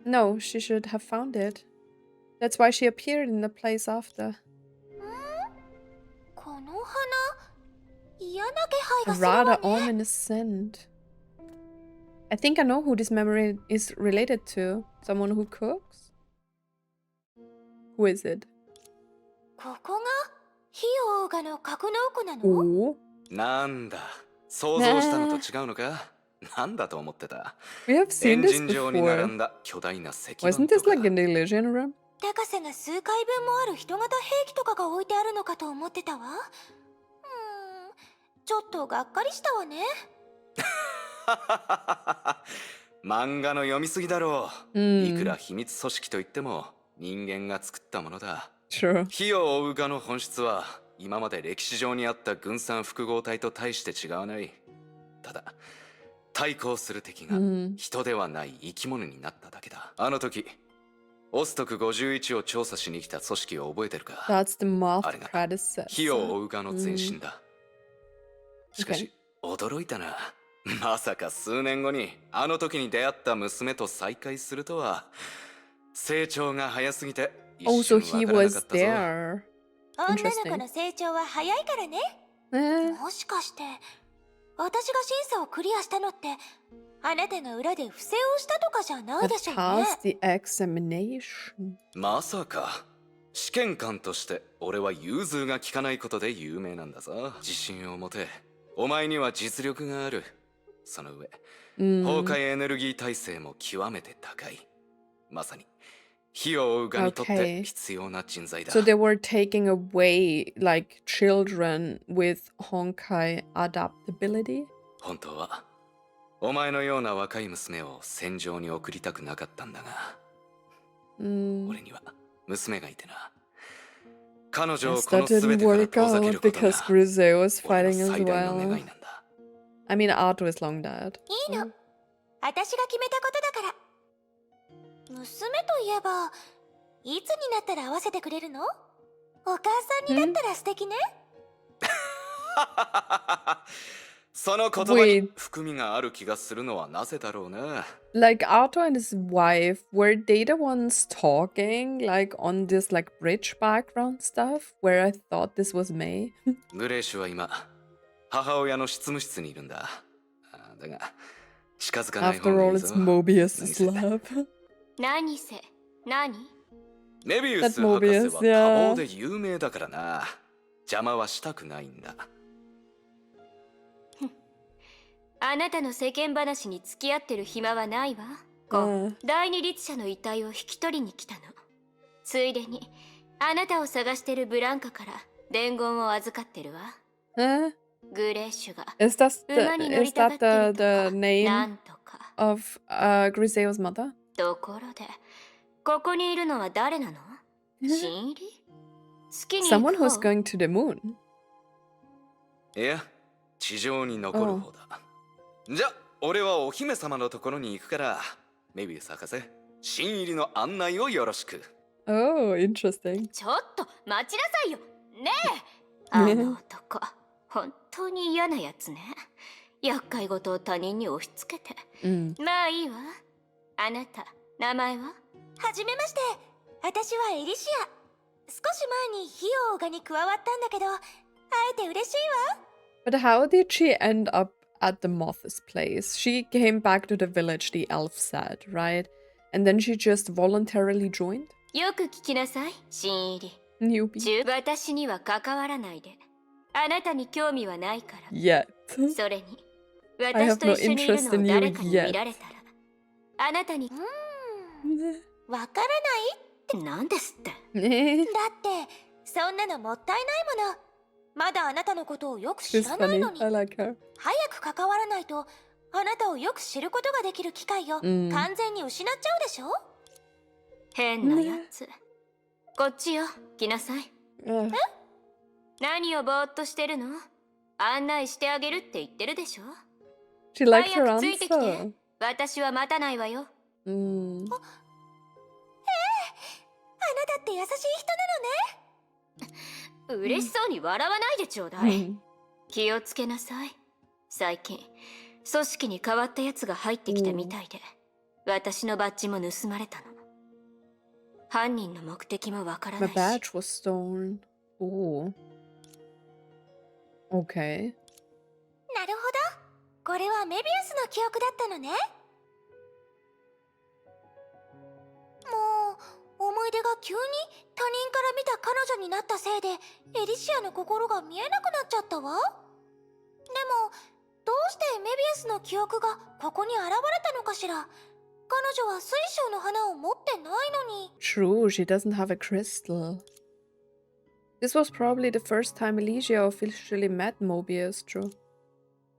No, she should have found it. That's why she appeared in the place after. この花、嫌な気配 A がするわ rather ね。ominous scent. I think I know who this memory is related to. Someone who cooks? Who is it? ここが火を追うがの格納庫なの？ Oh. なんだ、想像したのと違うのか？なんだと思ってた。 We have エ seen ン this ジン上に並ん before. だ巨大な石板 Wasn't と this か。 like in the Elysian room? 高さが数回分もある人型兵器とかが置いてあるのかと思ってたわ。ちょっとがっかりしたわね。漫画の読みすぎだろう。うんいくら秘密組織といっても人間が作ったものだ。 Sure. 火を追うがの本質は今まで歴史上にあった軍産複合体と大して違わない。ただ対抗する敵が人ではない生き物になっただけだ。あの時オストク51を調査しに来た組織を覚えてるか？ That's the moth あれが predecessor. 火を追うがの前身だ。しかし、驚いたな。まさか数年後にあの時に出会った娘と再会するとは。成長が早すぎて Oh, 一 so 瞬 he わからな was かったぞ。 there. 女の子 Interesting. の成長は早いからね。 Eh, もしかして私が審査をクリアしたのってあなたが裏で不正をしたとかじゃない I でしょうね。 passed the examination. まさか試験官として俺は融通が利かないことで有名なんだぞ。自信を持て。お前には実力がある。その上、崩壊エネルギー耐性も極めて高い。まさに火を追うがにとって必要な人材だ。 So they were taking away like children with Honkai adaptability. 本当はお前のような若い娘を戦場に送りたくなかったんだが、俺には娘がいてな。彼女を Yes, この that 全 didn't てから work 遠ざけ out ることが because Griseo was 俺の fighting as 最大の願 well. いなんだ。 I mean, Arto is long dead. いいの、私が決めたことだから。娘といえばいつになったら会わせてくれるの？お母さんになったら素敵ね。その言葉に Wait, 含みがある気がするのはなぜだろうな。 like Arto and his wife, were they the ones talking like on this like bridge background stuff where I thought this was May? グレーシュは今母親の執務室にいるんだ。だが近づかない方 After がい all, い it's ぞ。 Mobius's love. 何せ何？メビウス That 博士 Mobius, は yeah. 多忙で有名だからな。邪魔はしたくないんだ。あなたの世間話に付き合ってる暇はないわ。第二律者の遺体を引き取りに来たの。ついでにあなたを探してるブランカから伝言を預かってるわ。 Eh? グレーシュが Is that 馬に乗りたがってると the か、な name んとか。 of Griseo's mother? ところで、ここにいるのは誰なの？新入り？月に行 Someone く who's 方？ going to the moon. いや、地上に残る方だ。じゃ、俺はお姫様のところに行くから、メビウス博士、新入りの案内をよろしく。 Oh, interesting. ちょっと待ちなさいよ。ねえ。あの男、本当に嫌なやつね。厄介事を他人に押し付けて。まあいいわ。あなた、名前は？はじめまして。私はエリシア。少し前に火を追うがに加わったんだけど、会えて嬉しいわ。 But how did she end up at the moth's place? She came back to the village, the elf said, right? And then she just voluntarily joined? よく聞きなさい、新入り。 Newbie. 私には関わらないで。あなたに興味はないから。 Yet. それに、私と一緒にいるのを誰かに見られたら、あなたに、わからないってなんですって。だって、そんなのもったいないもの。まだあなたのことをよく知 She's らない funny. のに。 I like her. 早く関わらないと、あなたをよく知ることができる機会を完全に失っちゃうでしょ？変なやつ。こっちよ、来なさい。何をぼーっとしてるの？案内してあげるって言ってるでしょ？ She likes 早 her くついてきて。 answer. 私は待たないわよ。あなたって優しい人なのね。嬉しそうに笑わないでちょうだい。気をつけなさい。最近組織に変わったやつが入ってきたみたいで、私のバッジも盗まれたの。犯人の目的もわからな My いし。 badge was stolen. Oh. Okay. なるほど。これはメビウスの記憶だったのね。思い出が急に他人から見た彼女になったせいでエリシアの心が見えなくなっちゃったわ。でもどうしてメビウスの記憶がここに現れたのかしら。彼女は水晶の花を持ってないのに。 True, she doesn't have a crystal. This was probably the first time Elysia officially met Mobius, true.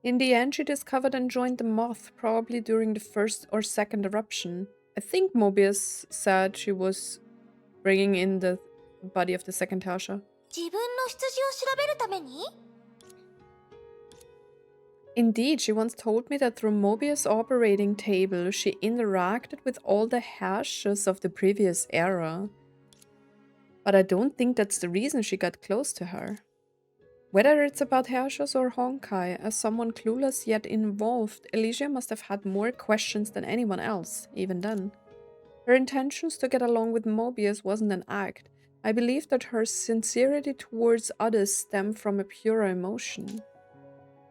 In the end, she discovered and joined the moth, probably during the first or second eruption. I think Mobius said she was bringing in the body of the second Herrscher. 自分の出自を調べるために？ Indeed, she once told me that through Mobius' operating table, she interacted with all the Herrschers of the previous era. But I don't think that's the reason she got close to her. Whether it's about Herrschers or Honkai, as someone clueless yet involved, Elysia must have had more questions than anyone else, even then. Her intentions to get along with Mobius wasn't an act. I believe that her sincerity towards others stemmed from a pure emotion.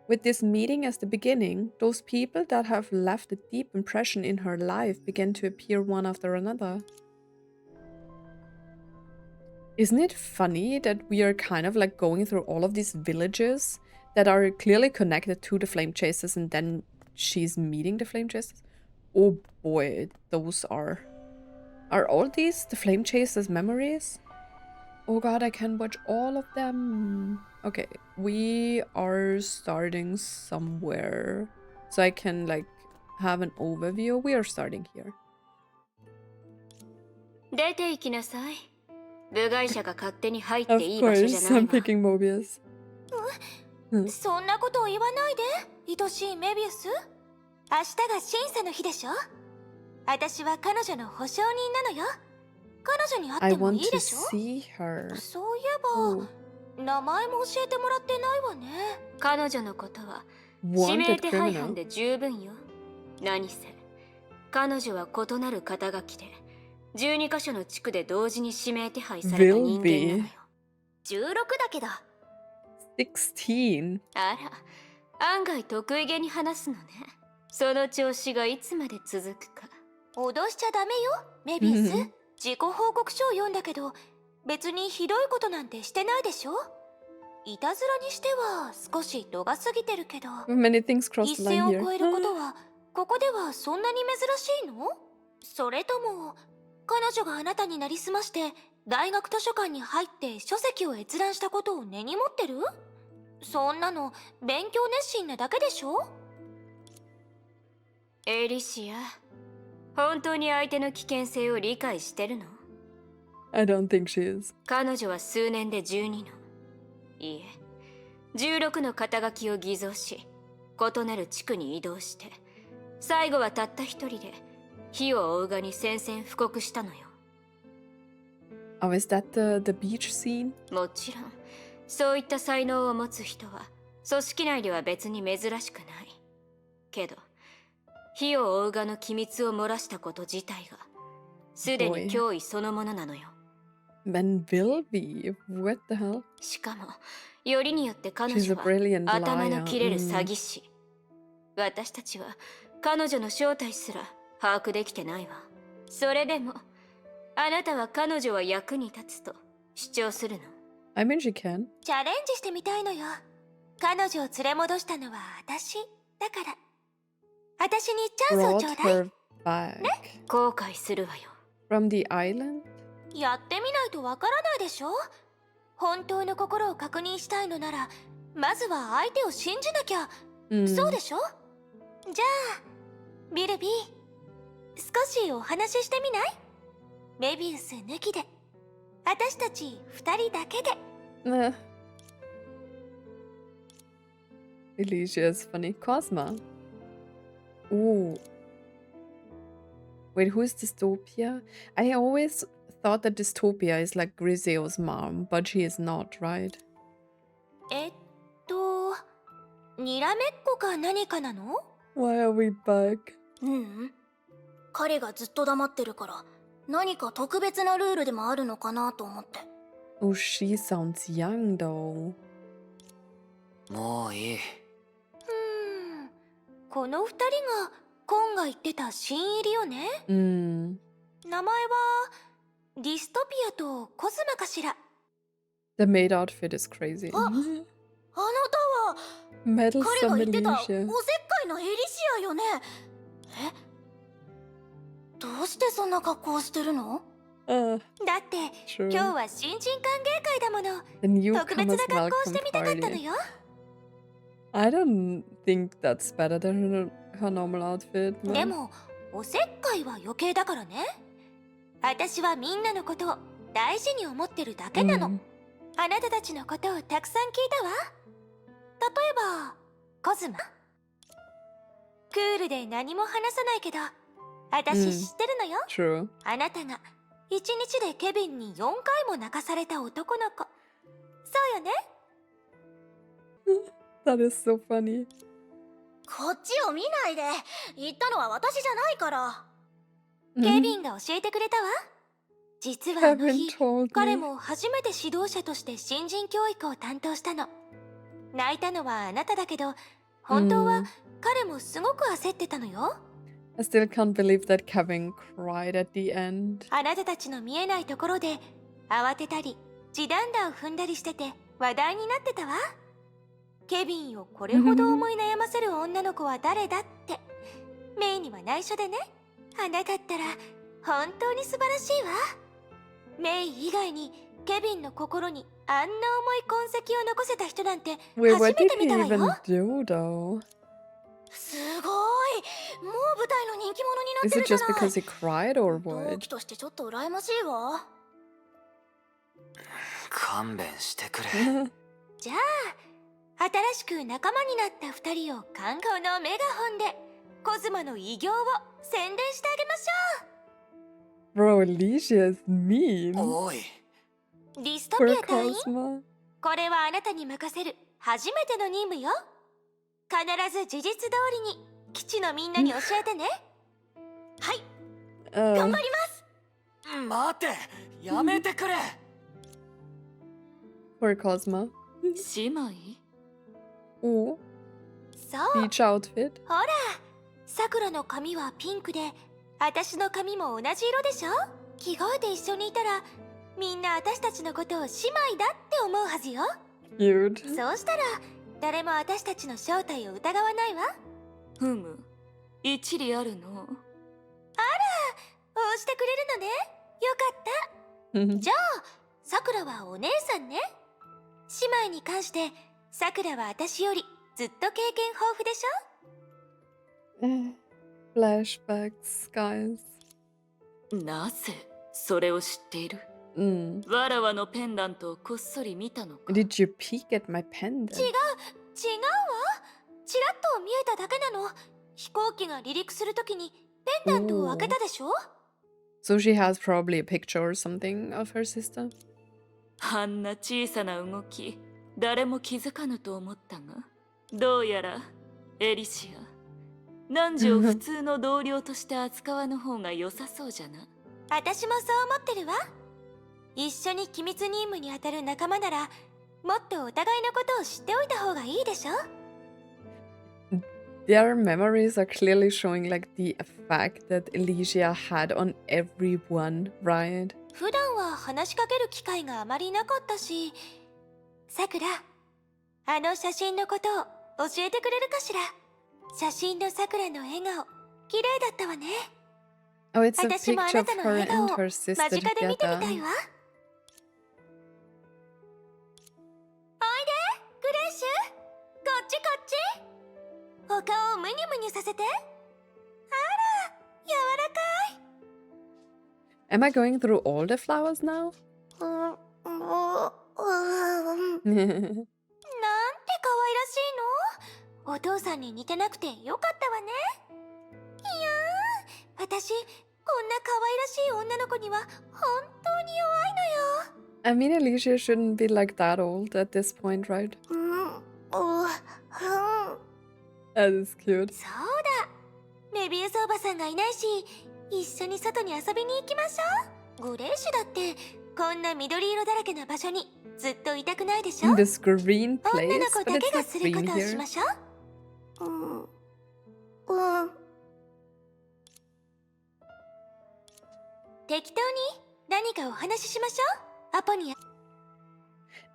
With this meeting as the beginning, those people that have left a deep impression in her life began to appear one after another. Isn't it funny that we are kind of like going through all of these villages that are clearly connected to the Flame Chasers, and then she's meeting the Flame Chasers? Oh boy, those are... Are all these the Flame Chasers' memories? Oh god, I can watch all of them. Okay, we are starting somewhere. So I can like have an overview. We are starting here. 出て行きなさい。部外者が勝手に入っ Of ていい場所じゃ course, ない I'm わ。 picking Mobius. そんなことを言わないで、愛しいメビウス。明日が審査の日でしょ。私は彼女の保証人なのよ。彼女に会 I ってもい want い to でしょ。 see her. そういえ Oh, ば、名前も教えてもらってないわね。彼女のことは指名 wanted 手配犯 criminal. で十分よ。何せ彼女は異なる肩書きで12カ所の地区で同時に指名手配された人間なのよ。16だけど。 16. あら、案外得意げに話すのね。その調子がいつまで続くか。脅しちゃダメよ、メビウス。自己報告書を読んだけど、別にひどいことなんてしてないでしょ。いたずらにしては少し度が過ぎてるけど、 Many things cross 一 the 線 line を here. 越えることはここではそんなに珍しいの？それとも彼女があなたになりすまして大学図書館に入って書籍を閲覧したことを根に持ってる？そんなの勉強熱心なだけでしょ。エリシア、本当に相手の危険性を理解してるの？ I don't think she is. 彼女は数年で12の、いいえ、16の肩書きを偽造し、異なる地区に移動して、最後はたった一人で火を追うがに宣戦布告したのよ。 Oh, is that the beach scene? もちろん、そういった才能を持つ人は組織内では別に珍しくない。けど、火を追うがの機密を漏らしたこと自体がすでに脅威そのものなのよ。 When will be? What the hell? しかも、よりによって彼 She's 女 a は brilliant 頭の liar. 切れる詐欺師。私たちは彼女の正体すら把握できてないわ。それでも、あなたは彼女は役に立つと主張するの？ I mean, she can. チャレンジしてみたいのよ。彼女を連れ戻したのは私だから。私にチャンスをちょ Brought うだい。 her back. 後悔するわよ。 From the island? やってみないとわからないでしょ。本当の心を確認したいのなら、まずは相手を信じなきゃ。そうでしょ。じゃあビルビー、少しお話ししてみない？メビウス抜きで、私たち2人だけで。 Nah. Elysia is funny. Cosma. Oh. Wait, who is Dystopia? I always thought that Dystopia is like Griseo's mom, but she is not, right? にらめっこか何かなの？ Why are we back? 彼がずっと黙ってるから何か特別なルールでもあるのかなと思って。 Oh, she sounds young though. もういい。この2人がコンが言ってた新入りよね。名前はディストピアとコズマかしら。 The maid outfit is crazy. あなたは Metal 彼が some 言ってたおせっ Elysia. かいなエリシアよね。どうしてそんな格好してるの？ Uh, だって true. 今日は新人歓迎会だもの。 The 特別 newcomers な格好をし welcome てみたかったの party. よ。 I don't think that's better than her normal outfit. で Man. もおせっかいは余計だからね。私はみんなのことを大事に思ってるだけなの。 Mm. あなたたちのことをたくさん聞いたわ。例えばコズマ。クールで何も話さないけど私知ってるのよ。 True. あなたが一日でケビンに4回も泣かされた男の子。そうよね。 That is so funny. こっちを見ないで。言ったのは私じゃないから。 ケ Mhm. ビンが教えてくれたわ。実はあの Kevin 日 told 彼 me. も初めて指導者として新人教育を担当したの。泣いたのはあなただけど本当は彼もすごく焦ってたのよ。 I still can't believe that Kevin cried at the end. あなたたちの見えないところで慌てたり地団打を踏んだりしてて話題になってたわ。ケビンをこれほど思い悩ませる女の子は誰だって。メイには内緒でね。あなたったら本当に素晴らしいわ。メイ以外にケビンの心にあんな重い痕跡を残せた人なんて Wait, 初 what め did て he 見たわ even よ。 do though? すごい。もう舞台の人気者になっ Is て it るじゃ just ない。 because he cried or 同 what? 期としてちょっと羨ましいわ。勘弁してくれ。じゃあ新しく仲間になった2人を観光のメガホンでコズマの偉業を宣伝してあげまし Bro, Elysia is mean. おい。ょう。ディスト Poor ピア隊員、 Cosmo. これはあなたに任せる初めての任務よ。必ず事実通りに基地のみんなに教えてね。はい、頑張ります。待ってやめてくれ Poor Cosmo. 姉妹 Oh, そう、 beach outfit. ほら、さくらの髪はピンクで私の髪も同じ色でしょ。着替えて一緒にいたらみんな私たちのことを姉妹だって思うはずよ。 Cute. そうしたら誰も私たちの正体を疑わないわ。ふむ一理あるの。応じてくれるのね。よかった。じゃあさくらはお姉さんね。姉妹に関してさくらは私よりずっと経験豊富でしょ。 Flashbacks, guys. なぜそれを知っている？ わらわのペンダントをこっそり見たのか。 Did you peek at my pendant? 違うわ。ちらっと見えただけなの。飛行機が離陸するときにペンダントを開けたでしょ。 So she has probably a picture or something of her sister. あんな小さな動き誰も気づかぬと思ったが、どうやらエリシア汝を普通の同僚として扱わぬ方が良さそうじゃな。私もそう思ってるわ。一緒に機密任務に当たる仲間ならもっとお互いのことを知っておいた方がいいでしょ。 Their memories are clearly showing like the effect that Elysia had on everyone, right? 普段は話しかける機会があまりなかったし、さくら、あの写真のことを教えてくれるかしら。写真のさくらの笑顔、綺麗だったわね。 Oh, it's a 私もあ picture な of たの her 笑顔 and を her 間 sister 近で見てみたい together. わ。おいで、グレイシュ。こっちこっち。お顔をムニュムニュさせて。あら、柔らかい。 Am I going through all the flowers now? なんて可愛らしいの。お父さんに似てなくてよかったわね。いやー、私こんな可愛らしい女の子には本当に弱いのよ。 I mean, Elysia shouldn't be like that old at this point, right? That is cute. そうだ、メビウスおばさんがいないし一緒に外に遊びに行きましょう。グレイシュだってこんな緑色だらけの場所にずっといたくないでしょ。 In this green 女 place, の子 but だけ it's が not するこ green とをし here. ましょう。適当に何かお話ししましょう。アポに。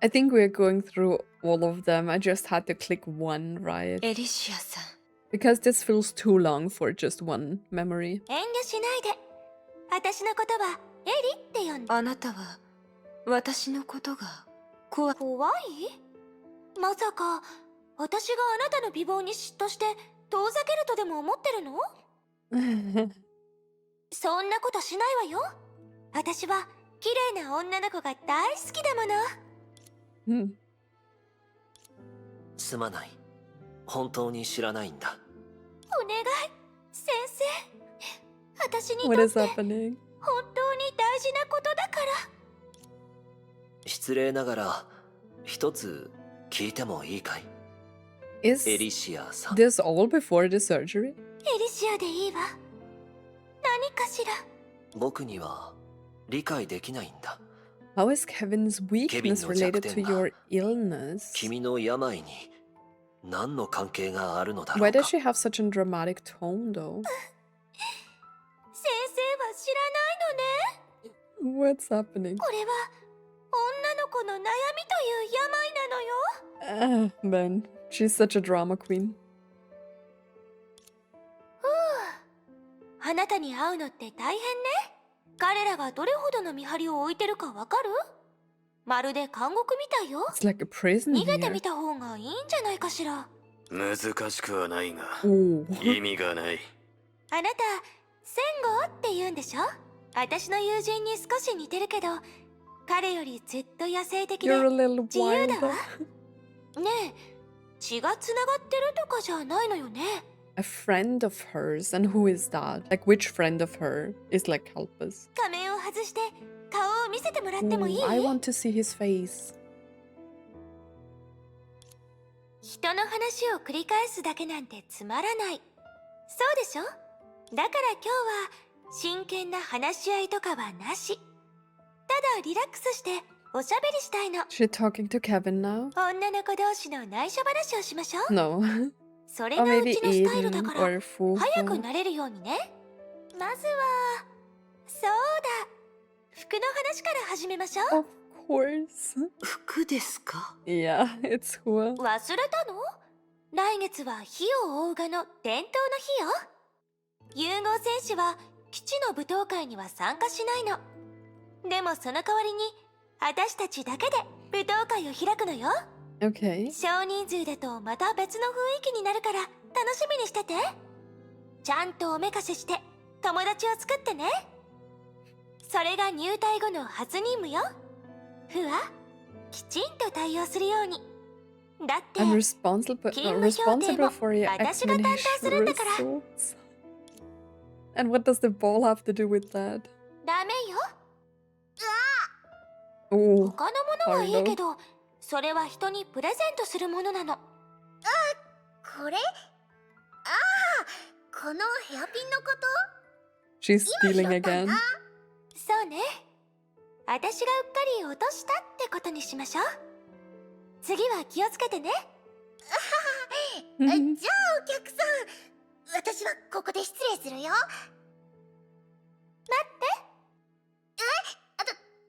I think we're going through all of them. I just had to click one, right? エリシアさん、 Because this feels too long for just one memory. 遠慮しないで。私のことはエリって呼んで。あなたは私のことが怖い。怖い？まさか私があなたの美貌に嫉妬して遠ざけるとでも思ってるの？そんなことしないわよ。私は綺麗な女の子が大好きだもの。すまない。本当に知らないんだ。お願い、先生。私にと What っ is て happening? 本当に大事なことだから。失礼ながら一つ聞いてもいいかい？ Is エリシアさん。 this all before the surgery? エリシアでいいわ。何かしら。僕には理解できないんだ。 How is Kevin's weakness related to your illness? 君の病に何の関係があるのだろ Why うか。 does she have such a dramatic tone, though? 先生は知らないのね。 What's happening? これは女の子の悩みという病なのよ。Man, she's such a drama queen. あなたに会うのって大変ね。彼らがどれほどの見張りを置いてるかわかる？まるで監獄みたいよ。 It's like a prison 逃げて here. みた方がいいんじゃないかしら。難しくはないが Oh. 意味がない。あなた、センゴって言うんでしょ？私の友人に少し似てるけど、彼よりずっと野生的で You're a little 自由だ wilder. わ。ねえ、血がつながってるとかじゃないのよね。A friend of hers, and who is that? Like, which friend of her is like, help us? 仮面を外して顔を見せてもらってもいい？ Ooh, I want to see his face. 人の話を繰り返すだけなんてつまらない。そうでしょ？だから今日は真剣な話し合いとかはなし。ただリラックスしておしゃべりしたいの。 She talking to Kevin now? 女の子同士の内緒話をしましょう。 No. それ Or がう maybe ちのスタイルだ Eden から or Fufu. 早くなれるようにね。まずはそうだ、服の話から始めましょう。 Of course. 服ですか？ Yeah, it's Hua. 忘れたの？来月は火を追うがの伝統の日よ。融合戦士は基地の舞踏会には参加しないの。でもその代わりに私たちだけで舞踏会を開くのよ。 Okay. 少人数だとまた別の雰囲気になるから楽しみにしてて。ちゃんとおめかしして友達を作ってね。それが入隊後の初任務よ。ふわ、きちんと対応するように。だって I'm responsible 勤務評定 responsible も for your 私が担当するんだから。 results. And what does the ball have to do with that? ダメよ。 Oh, 他のものはいいけど、それは人にプレゼントするものなの。これ？このヘアピンのこと？ she's stealing again. そうね。私がうっかり落としたってことにしましょう。次は気をつけてね。じゃあお客さん、私はここで失礼するよ。待って。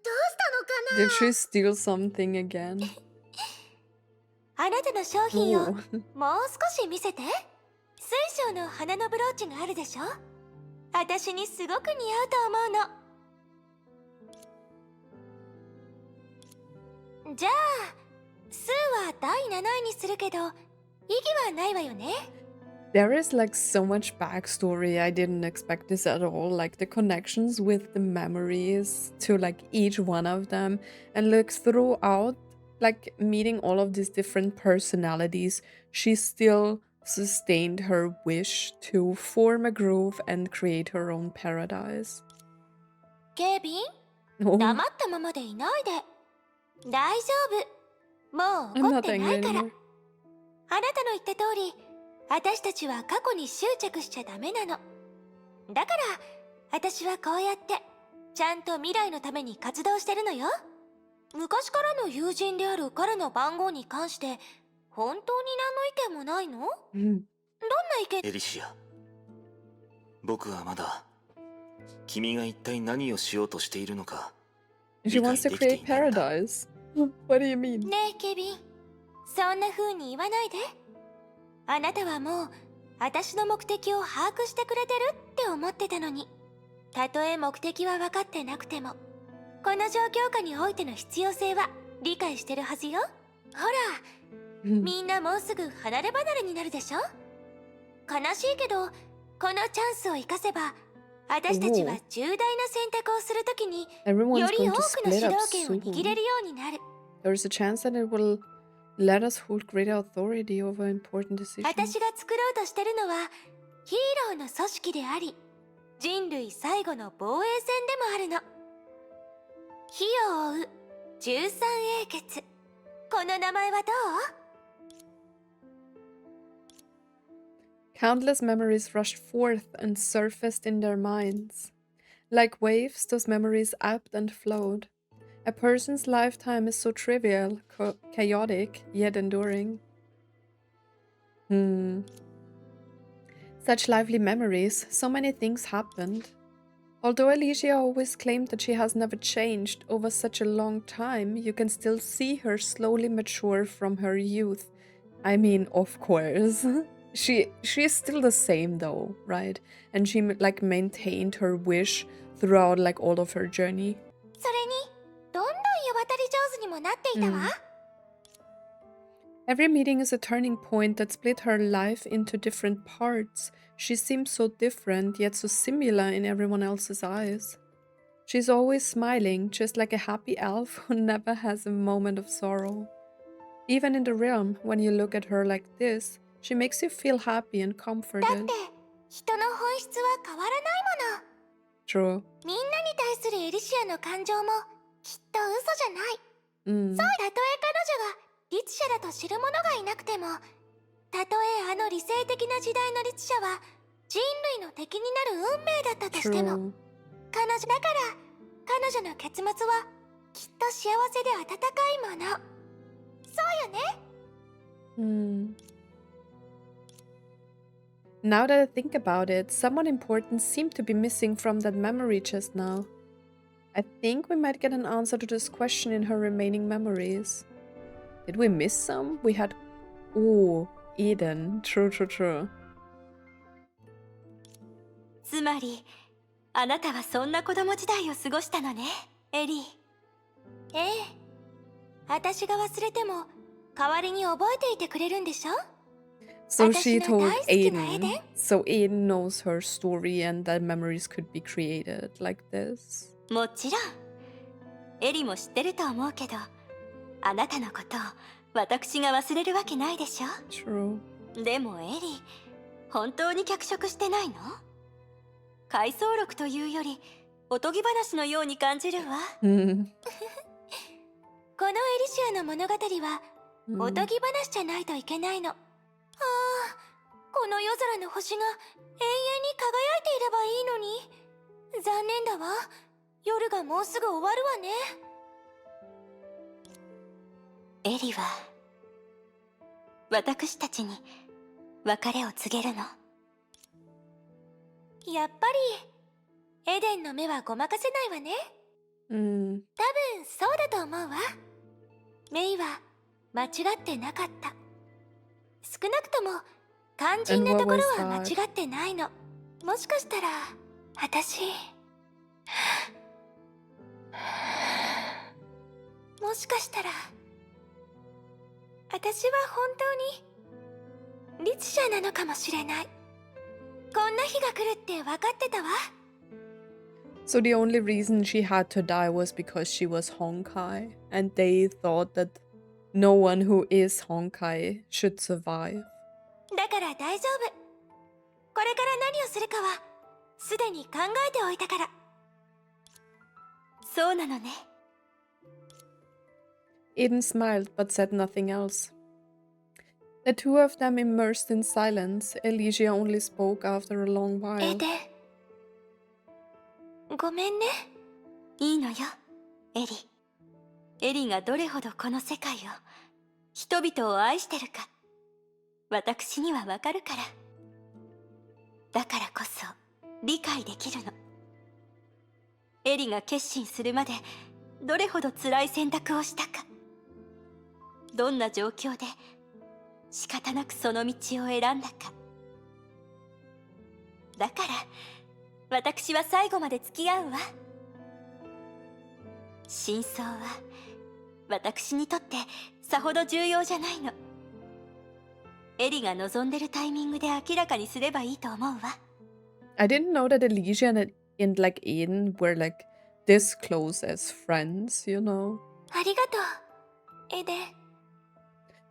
どうしたのかな？ Did she steal something again? あなたの商品を Oh. もう少し見せて。水晶の花のブローチがあるでしょ？私にすごく似合うと思うの。じゃあスーは第7位にするけど意義はないわよね。 There is like so much backstory. I didn't expect this at all. Like the connections with the memories to like each one of them, and like throughout, like meeting all of these different personalities, she still sustained her wish to form a groove and create her own paradise. ケビン、 Oh, 黙ったままでいないで。大丈夫。もう I'm 怒っ not てな angry いから。あ anymore. なたの言った通り、私たちは過去に執着しちゃダメなの。だから私はこうやってちゃんと未来のために活動してるのよ。昔からの友人である彼の番号に関して本当に何の意見もないの？ Mhm. どんな意見？エリシア、僕はまだ君が一体何をしようとしているのか She wants to 理解できて create いないんだ。 paradise. What do you mean? ねえケビン、そんな風に言わないで。あなたはもう私の目的を把握してくれてるって思ってたのに、たとえ目的は分かってなくてもこの状況下においての必要性は理解してるはずよ。ほら、みんなもうすぐ離れ離れになるでしょ。悲しいけどこのチャンスを生かせば私たちは重大な選択をするときによ Everyone's り going 多 to くの主 split up 導権を握れ soon. るようになる。 There's a chance that it will let us hold greater authority over important decisions. 私が作ろうとしてるのはヒーローの組織であり、人類最後の防衛戦でもあるの。火を追う13英傑、この名前はどう？ Countless memories rushed forth and surfaced in their minds. Like waves, those memories ebbed and flowed. A person's lifetime is so trivial, chaotic, yet enduring. Such lively memories, so many things happened. Although Elysia always claimed that she has never changed over such a long time, you can still see her slowly mature from her youth. I mean, of course. She is still the same though, right? And she like maintained her wish throughout like all of her journey. それにどんどん世渡り上手にもなっていたわ。 Every meeting is a turning point that split her life into different parts. She seems so different, yet so similar in everyone else's eyes. She's always smiling, just like a happy elf who never has a moment of sorrow. Even in the realm, when you look at her like this, she makes you feel happy and だっ comforted. て人の本質は変わらないもの。 True. みんなに対するエリシアの感情もきっと嘘じゃない。たとえ彼女が律者だと知る者がいなくても、たとえあの理性的な時代の律者は人類の敵になる運命だったとしても、 True. 彼女だから彼女の結末はきっと幸せで温かいもの。そうよね。Now that I think about it, someone important seemed to be missing from that memory just now. I think we might get an answer to this question in her remaining memories. Did we miss some? We had... Oh, Eden. True, true, true. つまりあなたはそんな子供時代を過ごしたのね、エリー。ええ、私が忘れても代わりに覚えていてくれるんでしょ。 So she told Aiden. So Aiden knows her story and that memories could be created like this. もちろんエリも知ってると思うけど、あなたのことを私が忘れるわけないでしょ。 True. でもエリー、本当に脚色してないの？回想録というよりおとぎ話のように感じるわ。このエリシアの物語はおとぎ話じゃないといけないの。この夜空の星が永遠に輝いていればいいのに。残念だわ。夜がもうすぐ終わるわね。エリは私たちに別れを告げるの。やっぱりエデンの目はごまかせないわね。多分そうだと思うわ。メイは間違ってなかった。少なくとも肝心なところは間違ってないの。もしかしたら私もしかしたら私は本当に律者なのかもしれない。こんな日が来るって分かってたわ。 So the only reason she had to die was because she was Honkai, and they thought that no one who is Honkai should survive. だから大丈夫。これから何をするかはすでに考えておいたから。そうなのね。 Eden smiled but said nothing else. The two of them immersed in silence. Elysia only spoke after a long エ while. デン、ごめんね。いいのよ、エリ。エリがどれほどこの世界を、人々を愛してるか、私にはわかるから。だからこそ理解できるの。エリが決心するまでどれほど辛い選択をしたか。どんな状況で仕方なくその道を選んだか。だから私は最後まで付き合うわ。真相は私にとってさほど重要じゃないの。エリが望んでるタイミングで明らかにすればいいと思うわ。I didn't know that Elysia and like Eden were like this close as friends, you know. ありがとう、エデン。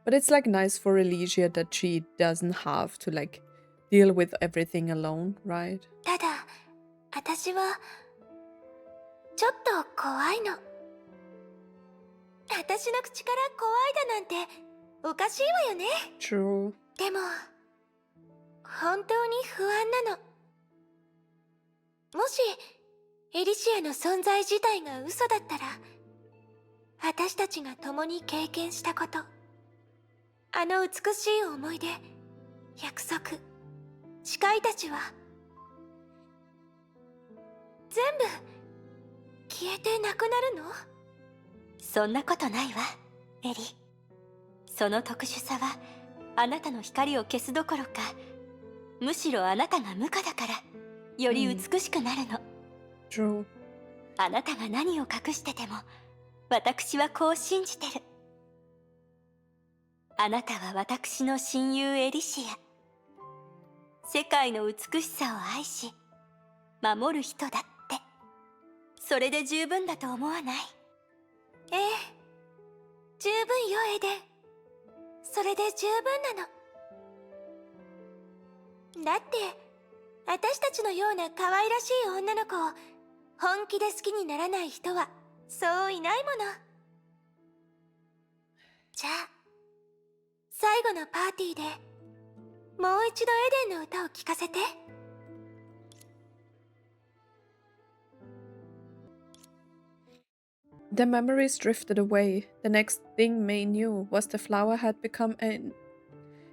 But it's like nice for Elysia that she doesn't have to like deal with everything alone, right? ただ、私はちょっと怖いの。私の口から怖いだなんておかしいわよね。True. でも、本当に不安なの。もし、エリシアの存在自体が嘘だったら、私たちが共に経験したこと、あの美しい思い出、約束、誓いたちは、全部消えてなくなるの？そんなことないわ、エリ。その特殊さはあなたの光を消すどころか、むしろあなたが無垢だからより美しくなるの。True. あなたが何を隠してても私はこう信じてる。あなたは私の親友エリシア。世界の美しさを愛し守る人だって。それで十分だと思わない？ええ、十分よ、エデン。それで十分なの。だって私たちのような可愛らしい女の子を本気で好きにならない人はそういないもの。じゃあ最後のパーティーでもう一度エデンの歌を聴かせて。The memories drifted away. The next thing May knew was the flower had become an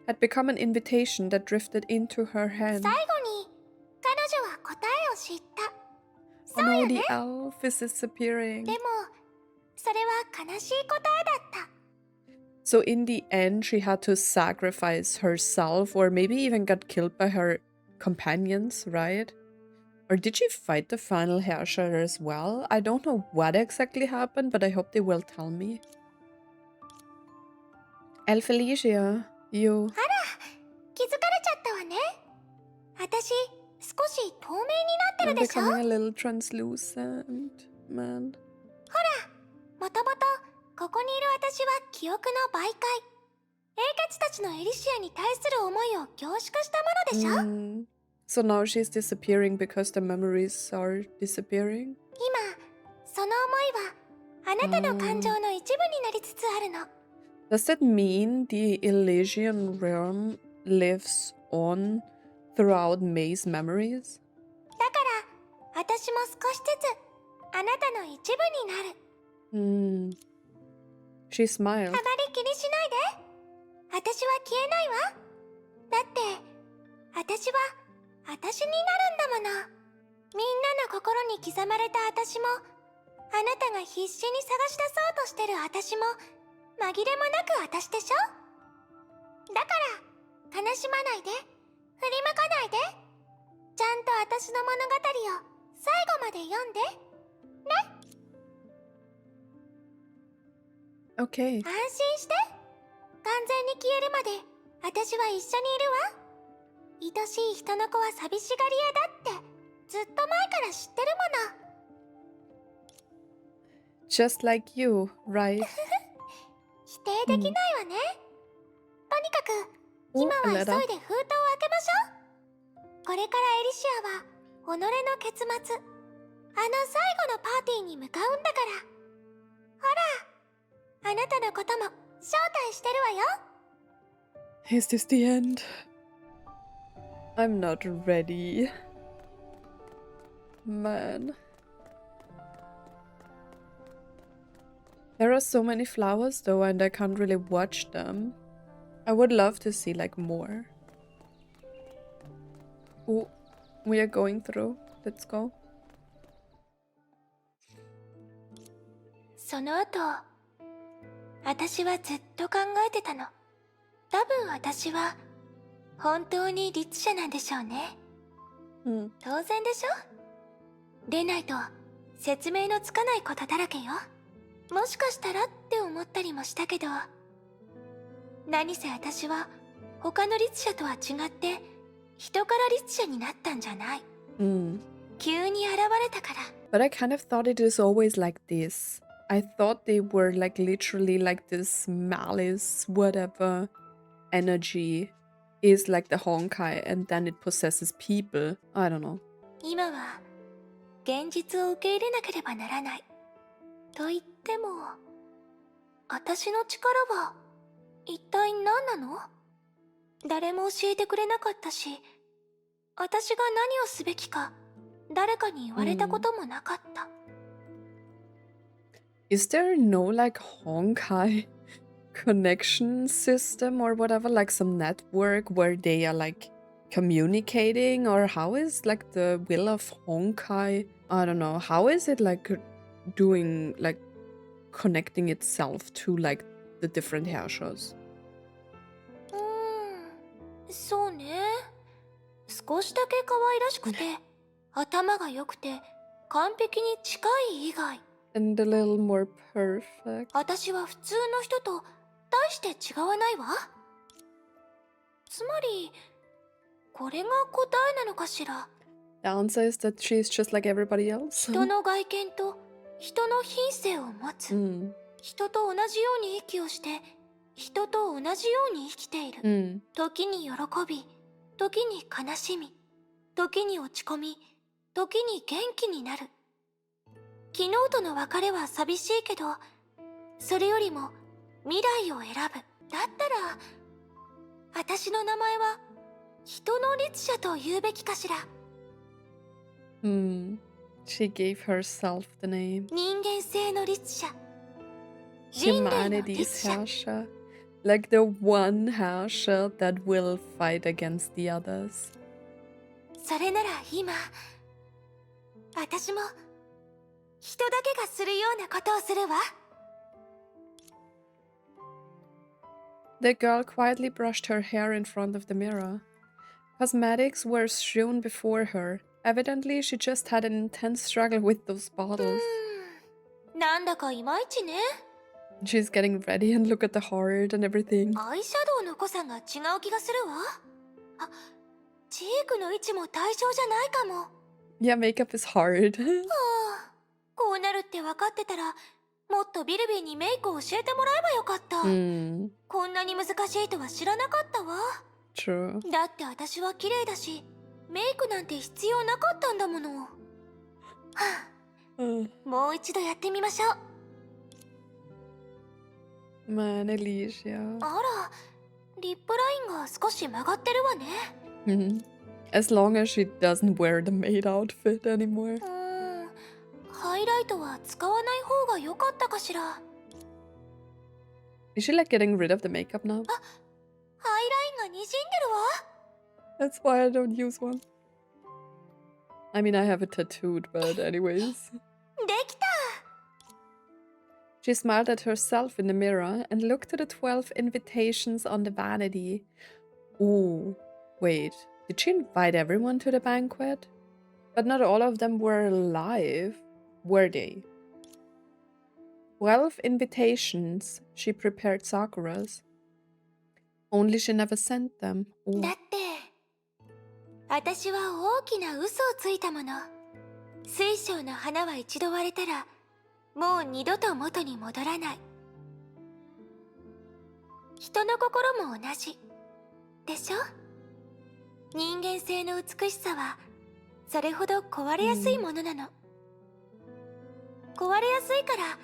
invitation that drifted into her hand. 最後に彼女は答えを知った。 Oh no, the elf is disappearing. でもそれは悲しい答えだった。 So in the end, she had to sacrifice herself, or maybe even got killed by her companions, right? Or did she fight the final Herrscher as well? I don't know what exactly happened, but I hope they will tell me. Elf Elysia, you... あら、気づかれちゃったわね。私少し透明になってる I'm でしょ。 becoming a little translucent, man. もともとここにいる私は記憶の媒介。英傑たちのエリシアに対する思いを凝縮したものでしょ。So now she's disappearing because the memories are disappearing? 今、その思いはあなたの感情の一部になりつつあるの。Does that mean the Elysian realm lives on throughout May's memories? だから私も少しずつあなたの一部になる。She smiled. あまり気にしないで。私は消えないわ。だって私は私になるんだもの。みんなの心に刻まれた私も、あなたが必死に探し出そうとしてる私も紛れもなく私でしょ。だから悲しまないで、振り向かないで。ちゃんと私の物語を最後まで読んでね。 Okay. 安心して。完全に消えるまで私は一緒にいるわ。愛しい人の子は寂しがり屋だってずっと前から知ってるもの。 Just like you, right? 否定できないわね。とにかく今は急いで封筒を開けましょう。これからエリシアは己の結末、あの最後のパーティーに向かうんだから。ほら、あなたのことも招待してるわよ。 Is this the end? I'm not ready. Man. There are so many flowers though, and I can't really watch them. I would love to see like more. Oh, we are going through. Let's go. その後、私はずっと考えてたの。多分私は本当に律者なんでしょうね。当然でしょ？でないと説明のつかないことだらけよ。もしかしたらって思ったりもしたけど、何せ私は他の律者とは違って人から律者になったんじゃない。急に現れたから。But I kind of thought it is always like this. I thought they were like literally like this malice, whatever energy is like the Honkai and then it possesses people. I don't know. 今は現実を受け入れなければならない。と言っても、私の力は一体何なの？誰も教えてくれなかったし、私が何をすべきか誰かに言われたこともなかった。Is there no like Honkai connection system or whatever, like some network where they are like communicating, or how is like the will of Honkai? I don't know. How is it like doing like connecting itself to like the different Herrschers? そうね。少しだけ可愛らしくて、頭が良くて、完璧に近い以外。And a little more perfect. 私は普通の人と大して違わないわ。つまり、これが答えなのかしら。The answer is that she's just like everybody else. 人の外見と人の品性を持つ。人と同じように息をして、人と同じように生きている。時に喜び、時に悲しみ、時に落ち込み、時に元気になる。昨日との別れは寂しいけど、それよりも未来を選ぶ。だったら、私の名前は人の律者と言うべきかしら。She gave herself the name. 人間性の律者。Humanity's Herrscher. Like the one Herrscher that will fight against the others. それなら今、私も人だけがするようなことをするわ。The girl quietly brushed her hair in front of the mirror. Cosmetics were strewn before her. Evidently, she just had an intense struggle with those bottles. なんだかいまいちね。 She's getting ready and look at the heart and everything. アイシャドウの濃さが違う気がするわ。あ、チークの位置も対象じゃないかも。 Yeah, makeup is hard. こうなるって分かってたら、もっとビルビーにメイクを教えてもらえばよかった。こんなに難しいとは知らなかったわ。True. だって私は綺麗だし、メイクなんて必要なかったんだもの。もう一度やってみましょう。Man, Elysia. あら、リップラインが少し曲がってるわね。As long as she doesn't wear the maid outfit anymore. ハイライトは使わない方が良かったかしら。Is she like getting rid of the makeup now? ハイラインがにじんでるわ。 That's why I don't use one. I mean, I have it tattooed, but anyways. できた。 She smiled at herself in the mirror and looked at the 12 invitations on the vanity. Ooh, wait, did she invite everyone to the banquet? But not all of them were alive, were they? 12 invitations she prepared Sakura's. Only she never sent them. Ooh. だって、私は大きな嘘をついたもの。水晶の花は一度割れたら、もう二度と元に戻らない。人の心も同じ。でしょ？人間性の美しさは、それほど壊れやすいものなの。壊れやすいから、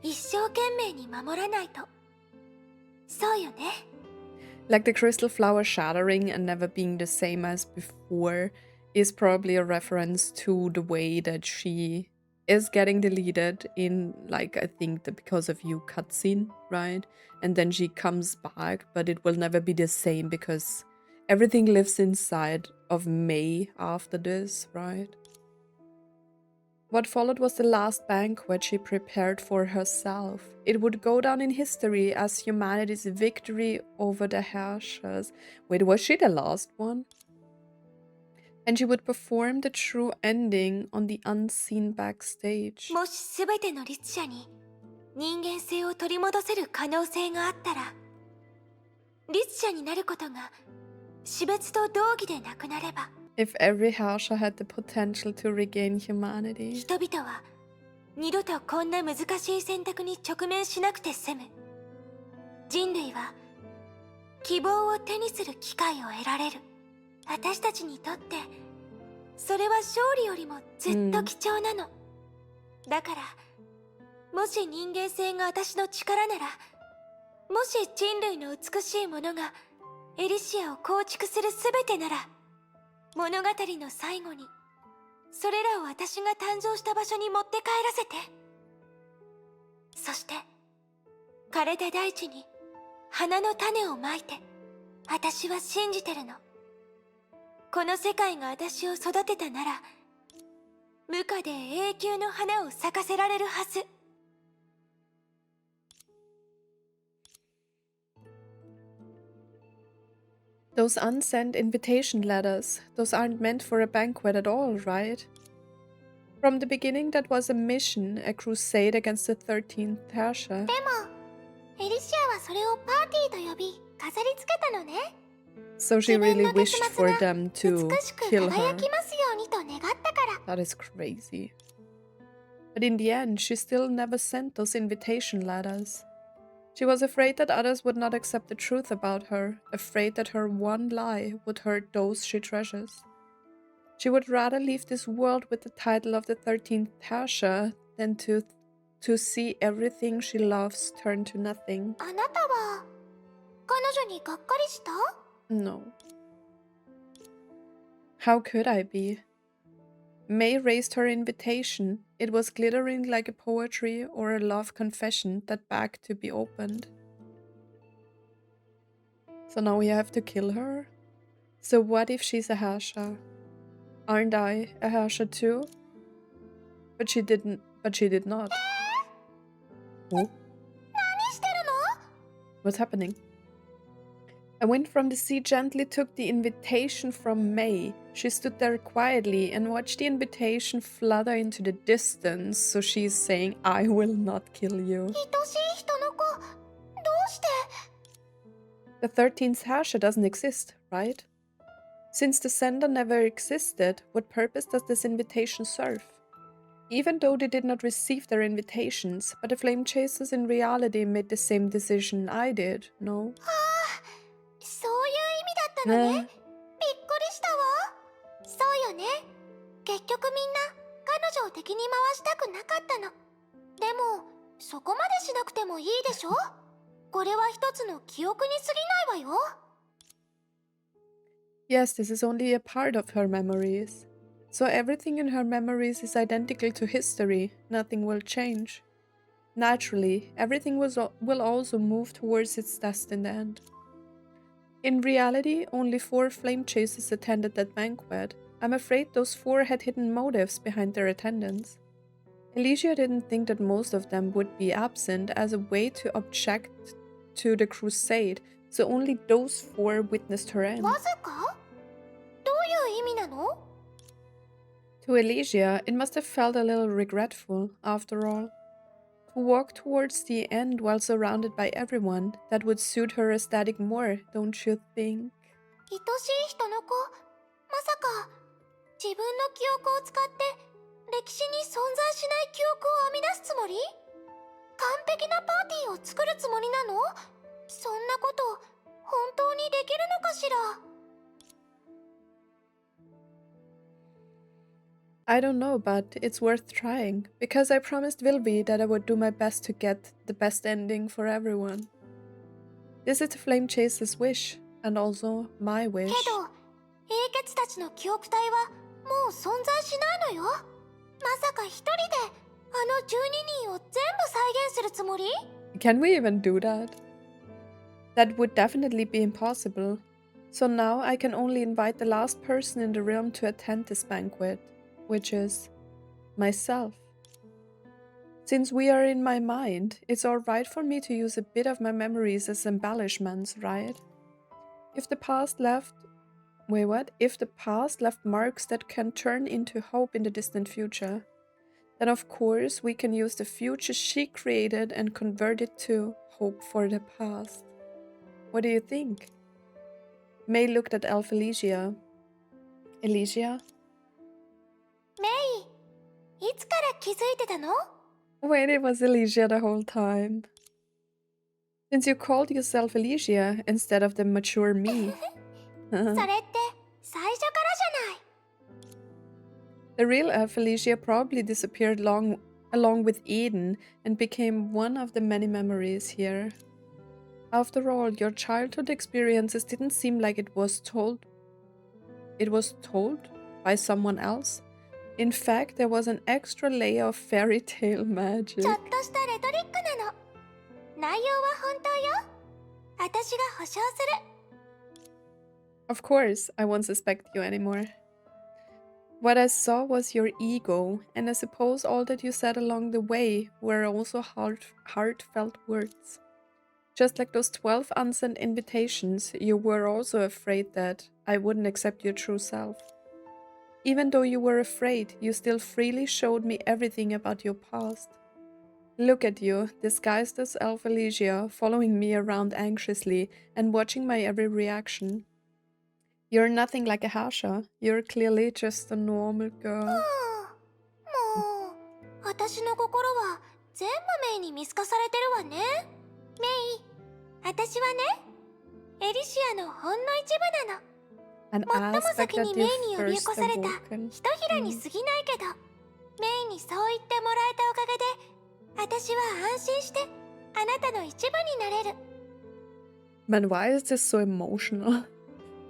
一生懸命に守らないと。そうよね。Like the crystal flower shattering and never being the same as before is probably a reference to the way that she is getting deleted in, like, I think the Because of You cutscene, right? And then she comes back, but it will never be the same because everything lives inside of May after this, right? What followed was the last banquet she prepared for herself. It would go down in history as humanity's victory over the Herrschers. Wait, was she the last one? And she would perform the true ending on the unseen backstage. もし全ての律者に人間性を取り戻せる可能性があったら、律者になることが死別と同義でなくなれば、 If every Herrscher had the potential to regain humanity. 人々は二度とこんな難しい選択に直面しなくて済む。人類は希望を手にする機会を得られる。私たちにとってそれは勝利よりもずっと貴重なの。だからもし人間性が私の力なら、もし人類の美しいものがエリシアを構築するすべてなら、物語の最後にそれらを私が誕生した場所に持って帰らせて。そして枯れた大地に花の種をまいて。私は信じてるの。この世界が私を育てたなら、無価で永久の花を咲かせられるはず。Those unsent invitation letters, those aren't meant for a banquet at all, right? From the beginning, that was a mission, a crusade against the 13th Herrscher. でも、エリシアはそれをパーティーと呼び、飾り付けたのね。 So she really wished for them to 美しく kill 輝 her. きますようにと願ったから。 That is crazy. But in the end, she still never sent those invitation letters. She was afraid that others would not accept the truth about her, afraid that her one lie would hurt those she treasures. She would rather leave this world with the title of the 13th Herrscher than to see everything she loves turn to nothing. あなたは彼女にがっかりした？ No. How could I be? May raised her invitation. It was glittering like a poetry or a love confession that begged to be opened. So now we have to kill her? So what if she's a Herrscher? Aren't I a Herrscher too? But she did not. Oh? 何してるの？ What's happening? A wind from the sea gently took the invitation from May. She stood there quietly and watched the invitation flutter into the distance, so she's saying, I will not kill you. 愛しい人の子、どうして？ The 13th Herrscher doesn't exist, right? Since the sender never existed, what purpose does this invitation serve? Even though they did not receive their invitations, but the flame chasers in reality made the same decision I did, no? そういう意味だったのね。びっくりしたわ。そうよね。結局みんな彼女を敵に回したくなかったの。でもそこまでしなくてもいいでしょ。これは一つの記憶に過ぎないわよ。Yes, this is only a part of her memories. So everything in her memories is identical to history. Nothing will change. Naturally, everything will also move towards its destined end. In reality, only 4 flame chasers attended that banquet. I'm afraid those 4 had hidden motives behind their attendance. Elysia didn't think that most of them would be absent as a way to object to the crusade, so only those 4 witnessed her end. わずか？どういう意味なの？ To Elysia, it must have felt a little regretful, after all. To walk towards the end while surrounded by everyone, that would suit her aesthetic more, don't you think? 愛しい人の子、まさか自分の記憶を使って歴史に存在しない記憶を編み出すつもり？完璧なパーティーを作るつもりなの？そんなこと本当にできるのかしら？ I don't know, but it's worth trying, because I promised Vilby that I would do my best to get the best ending for everyone. This is the Flame Chaser's wish, and also my wish. けど、英傑たちの記憶体はもう存在しないのよ。まさか一人であの12人を全部再現するつもり？ Can we even do that? That would definitely be impossible. So now I can only invite the last person in the realm to attend this banquet, which is myself. Since we are in my mind, it's alright for me to use a bit of my memories as embellishments, right? If the past left If the past left marks that can turn into hope in the distant future, then of course we can use the future she created and convert it to hope for the past. What do you think? May looked at Elf Elysia. Elysia? メイ、いつから気づいてたの？ Wait, it was Elysia the whole time. Since you called yourself Elysia instead of the mature me. それって最初からじゃない。The real Elf Elysia probably disappeared along with Eden and became one of the many memories here. After all, your childhood experiences didn't seem like it was told by someone else. In fact, there was an extra layer of fairy tale magic. ちょっとしたレトリックなの。内容は本当よ。私が保証する。Of course, I won't suspect you anymore. What I saw was your ego, and I suppose all that you said along the way were also heartfelt words. Just like those 12 unsent invitations, you were also afraid that I wouldn't accept your true self. Even though you were afraid, you still freely showed me everything about your past. Look at you, disguised as Elf Elysia, following me around anxiously and watching my every reaction. You're nothing like a Herrscher. You're clearly just a normal girl. もう、私の心は全部メイに見透かされてるわね。メイ、私はね、エリシアのほんの一部なの。 An 最も aspect 先 that にメイ you に呼び起 first こされた awoken. ひとひらに過ぎないけど、メイにそう言ってもらえたおかげで、私は安心してあなたの一部になれる。 Man, why is this so emotional?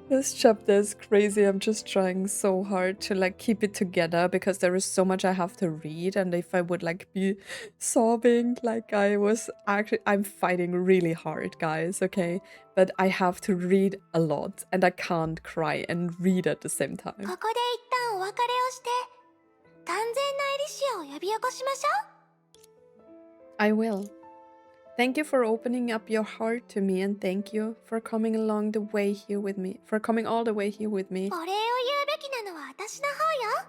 This chapter is crazy. I'm just trying so hard to like keep it together because there is so much I have to read, and if I would like be sobbing like I was actually, I'm fighting really hard, guys, okay? But I have to read a lot and I can't cry and read at the same こ time. こで一旦お別れをして、完全なエリシアを呼び起こしましょう。 I will. Thank you for opening up your heart to me, and thank you for coming along the way here with me, for coming all the way here with me. お礼を言うべきなのは私の方よ。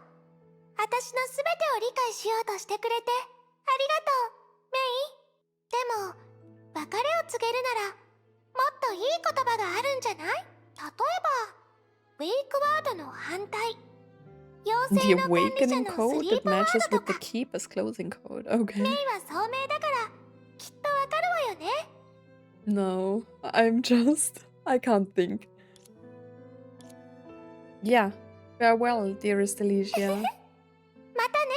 私のすべてを理解しようとしてくれてありがとう、メイ。でも、別れを告げるなら、もっといい言葉があるんじゃない？例えば、ウェイクワードの反対。 妖 The 精の管理者 awakening のス code リ that ーパワー matches ド with と the か。 keeper's closing code. Okay. メイは聡明だから、きっとわかるわよね。 No, I can't think. Yeah, farewell, dearest Elysia. またね。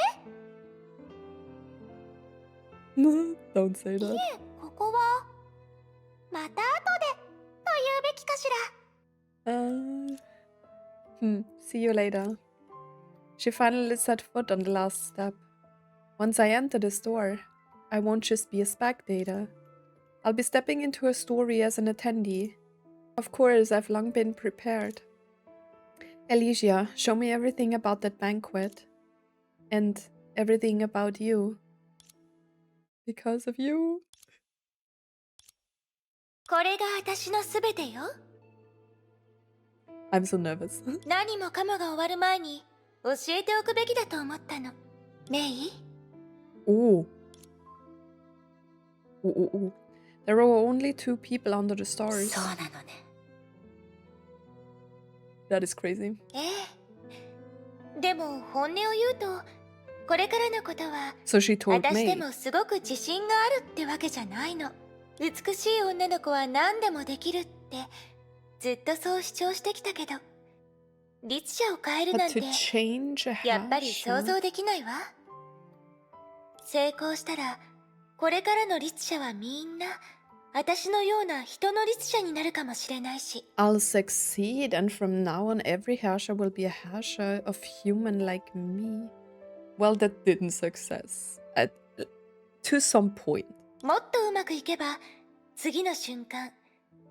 Don't say that. ここは、また後で、と言うべきかしら。 See you later. She finally set foot on the last step. Once I enter the store, I won't just be a spectator. I'll be stepping into her story as an attendee. Of course, I've long been prepared. Elysia, show me everything about that banquet. And everything about you. Because of you. これが私のすべてよ。 I'm so nervous. 何もかもが終わる前に教えておくべきだと思ったの。メイ、 Oh. Oh. There are only 2 people under the stars. そうなのね。 That is crazy. ええ。でも本音を言うと、これからのことは So she told 私で me. もすごく自信があるってわけじゃないの。美しい女の子は何でもできるってずっとそう主張してきたけど、律者を変えるなん But て to change a やっぱり想 Herrscher? 像できないわ。成功したらこれからの律者はみんな私のような人の律者になるかもしれないし。 I'll succeed, and from now on, every Herrscher will be a Herrscher of human like me. Well, that didn't success to some point. もっとうまくいけば次の瞬間、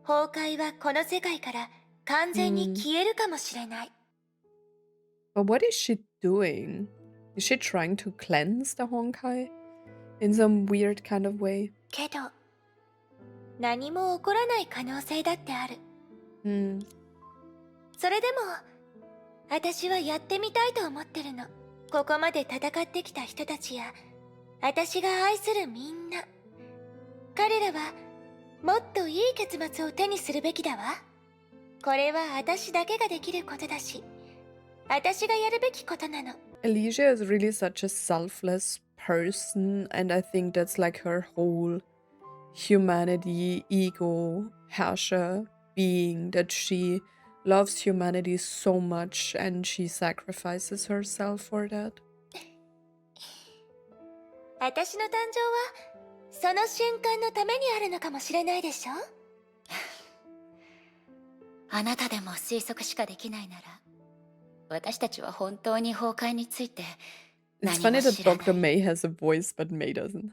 崩壊はこの世界から完全に消えるかもしれない。 But what is she doing? Is she trying to cleanse the Honkai in some weird kind of way? けど、何も起こらない可能性だってある。それでも、私はやってみたいと思ってるの。ここまで戦ってきた人たちや、私が愛するみんな。彼らは、もっといい結末を手にするべきだわ。これは私だけができることだし、私がやるべきことなの。Elysia is really such a selfless person, and I think that's like her whole humanity, ego, Herrscher being, that she loves humanity so much and she sacrifices herself for that. 私の誕生は、その瞬間のためにあるのかもしれないでしょ。あなたでも推測しかできないなら、私たちは本当に崩壊について It's 何 funny も that 知らな Dr. い。May has a voice, but May doesn't.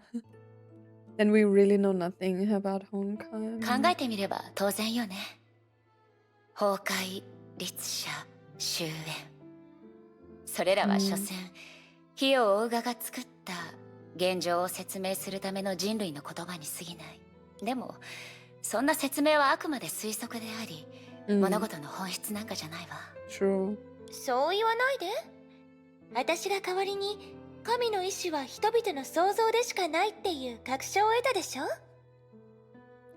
Then we really know nothing about Honkai. 考えてみれば当然よね。崩壊、律者、終焉。それらは所詮、火を追う側が作った現状を説明するための人類の言葉に過ぎない。でも、そんな説明はあくまで推測であり、物事の本質なんかじゃないわ。True. そう言わないで。私が代わりに、神の意志は人々の想像でしかないっていう確証を得たでしょ。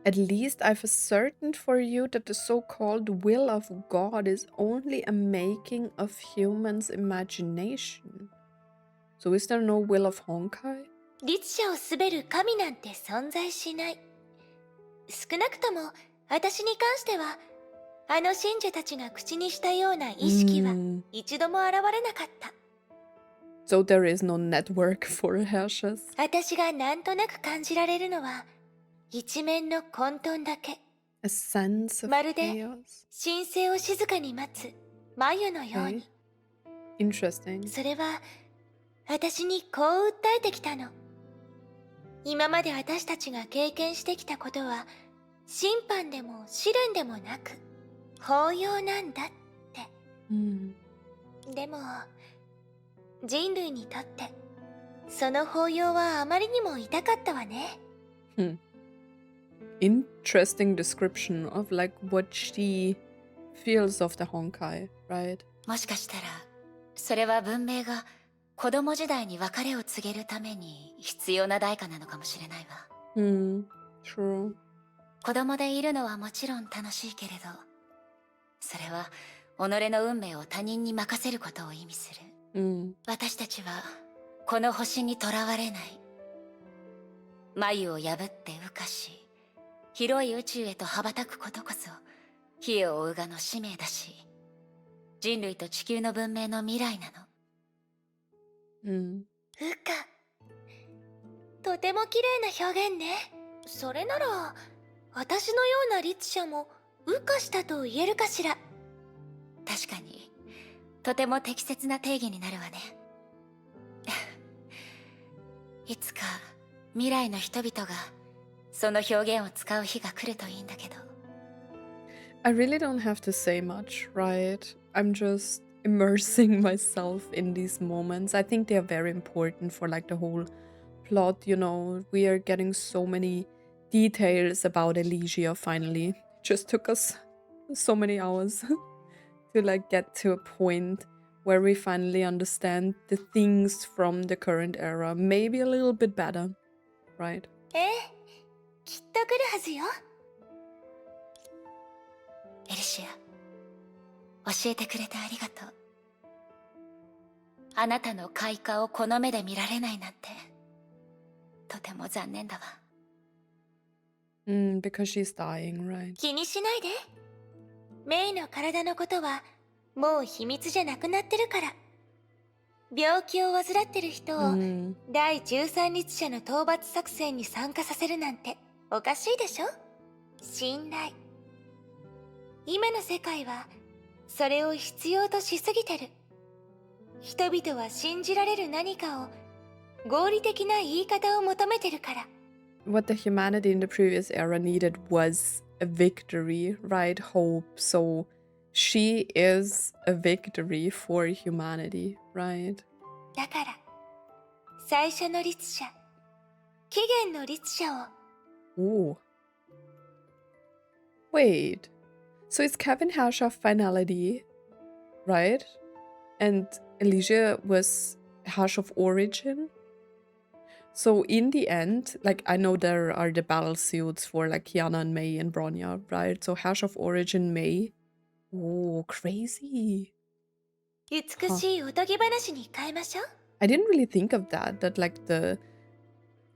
At least I've ascertained for you that the so-called will of God is only a making of humans' imagination. So is there no will of Honkai? 律者を滑る神なんて存在しない。少なくとも私に関しては、あの信者たちが口にしたような意識は一度も現れなかった。So there is no network for Herrschers. 私がなんとなく感じられるのは、一面の混沌だけ。A sense of まるで chaos. 神聖を静かに待つ眉のように。Interesting. それは私にこう訴えてきたの。今まで私たちが経験してきたことは審判でも試練でもなく法要なんだって。でも人類にとってその法要はあまりにも痛かったわね。Interesting description of like what she feels of the Honkai, right? もしかしたら、それは文明が子供時代に別れを告げるために必要な代価なのかもしれないわ。True. 子供でいるのはもちろん楽しいけれど、それは己の運命を他人に任せることを意味する。私たちはこの星にとらわれない。眉を破って羽化し、広い宇宙へと羽ばたくことこそ火を追うがの使命だし、人類と地球の文明の未来なの。羽化。とても綺麗な表現ね。それなら私のような律者も羽化したと言えるかしら。確かにとても適切な定義になるわね。いつか未来の人々がその表現を使う日が来るといいんだけど。I really don't have to say much, right? I'm just immersing myself in these moments. I think they are very important for like the whole plot, you know. We are getting so many details about Elysia finally. It just took us so many hours to like get to a point where we finally understand the things from the current era, maybe a little bit better, right? きっと来るはずよ。エリシア、教えてくれてありがとう。あなたの開花をこの目で見られないなんて、とても残念だわ。Because she's dying, right? 気にしないで。メイの体のことはもう秘密じゃなくなってるから。病気を患ってる人を第13律者の討伐作戦に参加させるなんておかしいでしょ。信頼。今の世界はそれを必要としすぎてる。人々は信じられる何かを合理的な言い方を求めてるから。What the humanity in the previous era needed was a victory, right? Hope. So she is a victory for humanity, right? だから、最初の律者、起源の律者を。Oh. Wait. So is Kevin Herrscher finality, right? And Elysia was Herrscher of origin? So in the end, like I know there are the battle suits for like Kiana and Mei and Bronya, right? So Herrscher of origin Mei. Oh, crazy. 美しいおとぎ話に変えましょう。I didn't really think of that, that like the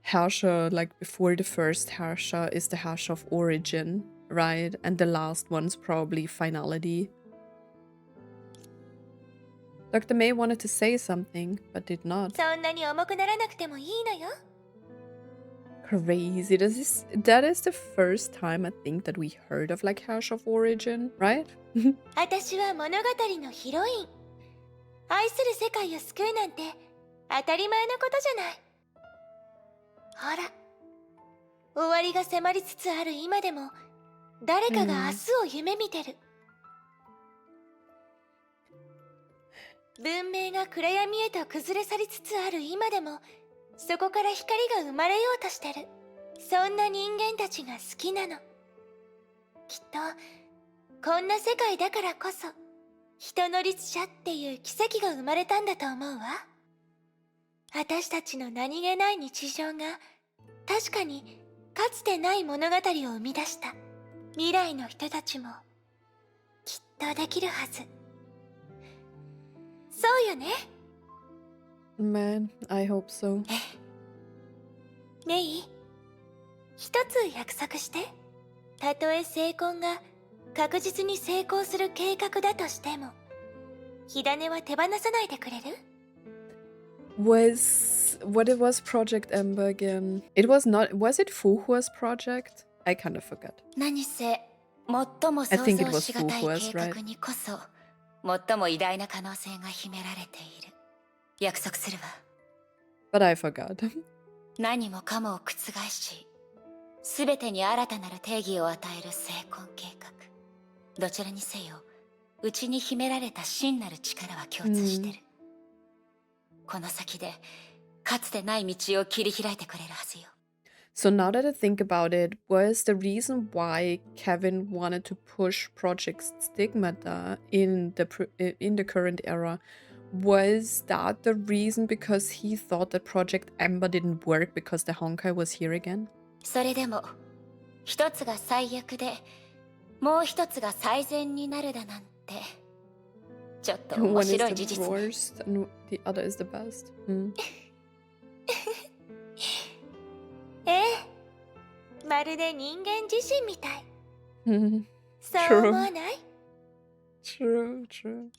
Herrscher, like before the first Herrscher is the Herrscher of origin, right? And the last one's probably finality. Dr. May wanted to say something, but did not. そんなに重くならなくてもいいのよ。Crazy. That is the first time I think that we heard of like Herrscher of origin, right? 私は物語のヒロイン。愛する世界を救うなんて当たり前のことじゃない。ほら、終わりが迫りつつある今でも誰かが明日を夢見てる。文明が暗闇へと崩れ去りつつある今でもそこから光が生まれようとしてる。そんな人間たちが好きなの。きっとこんな世界だからこそ人の律者っていう奇跡が生まれたんだと思うわ。私たちの何気ない日常が確かにかつてない物語を生み出した。未来の人たちもきっとできるはず。そうよね。Man, I hope so. メイ、一つ約束して。たとえ成婚が確実に成功する計画だとしても、火種は手放さないでくれる？ What it was Project Ember again? It was not. Was it Fuhua's project? I kind of forgot. 何せ最も想像しがたい計画にこそ最も偉大な可能性が秘められている。約束するわ。But I forgot. 何もかもを覆し、すべてに新たなる定義を与える成婚計画。どちらにせよ、内に秘められた真なる力は共通してる。この先で、かつてない道を切り開いてくれるはずよ。So now that I think about it, was the reason why Kevin wanted to push Project Stigmata in the current era, was that the reason because he thought that Project Ember didn't work because the Honkai was here again? それでも、一つが最悪で、もう一つが最善になるだなんて、ちょっと面白い事実。One is the worst and the other is the best. まるで人間自身みたい。Hmm. そう思わない？ True, true.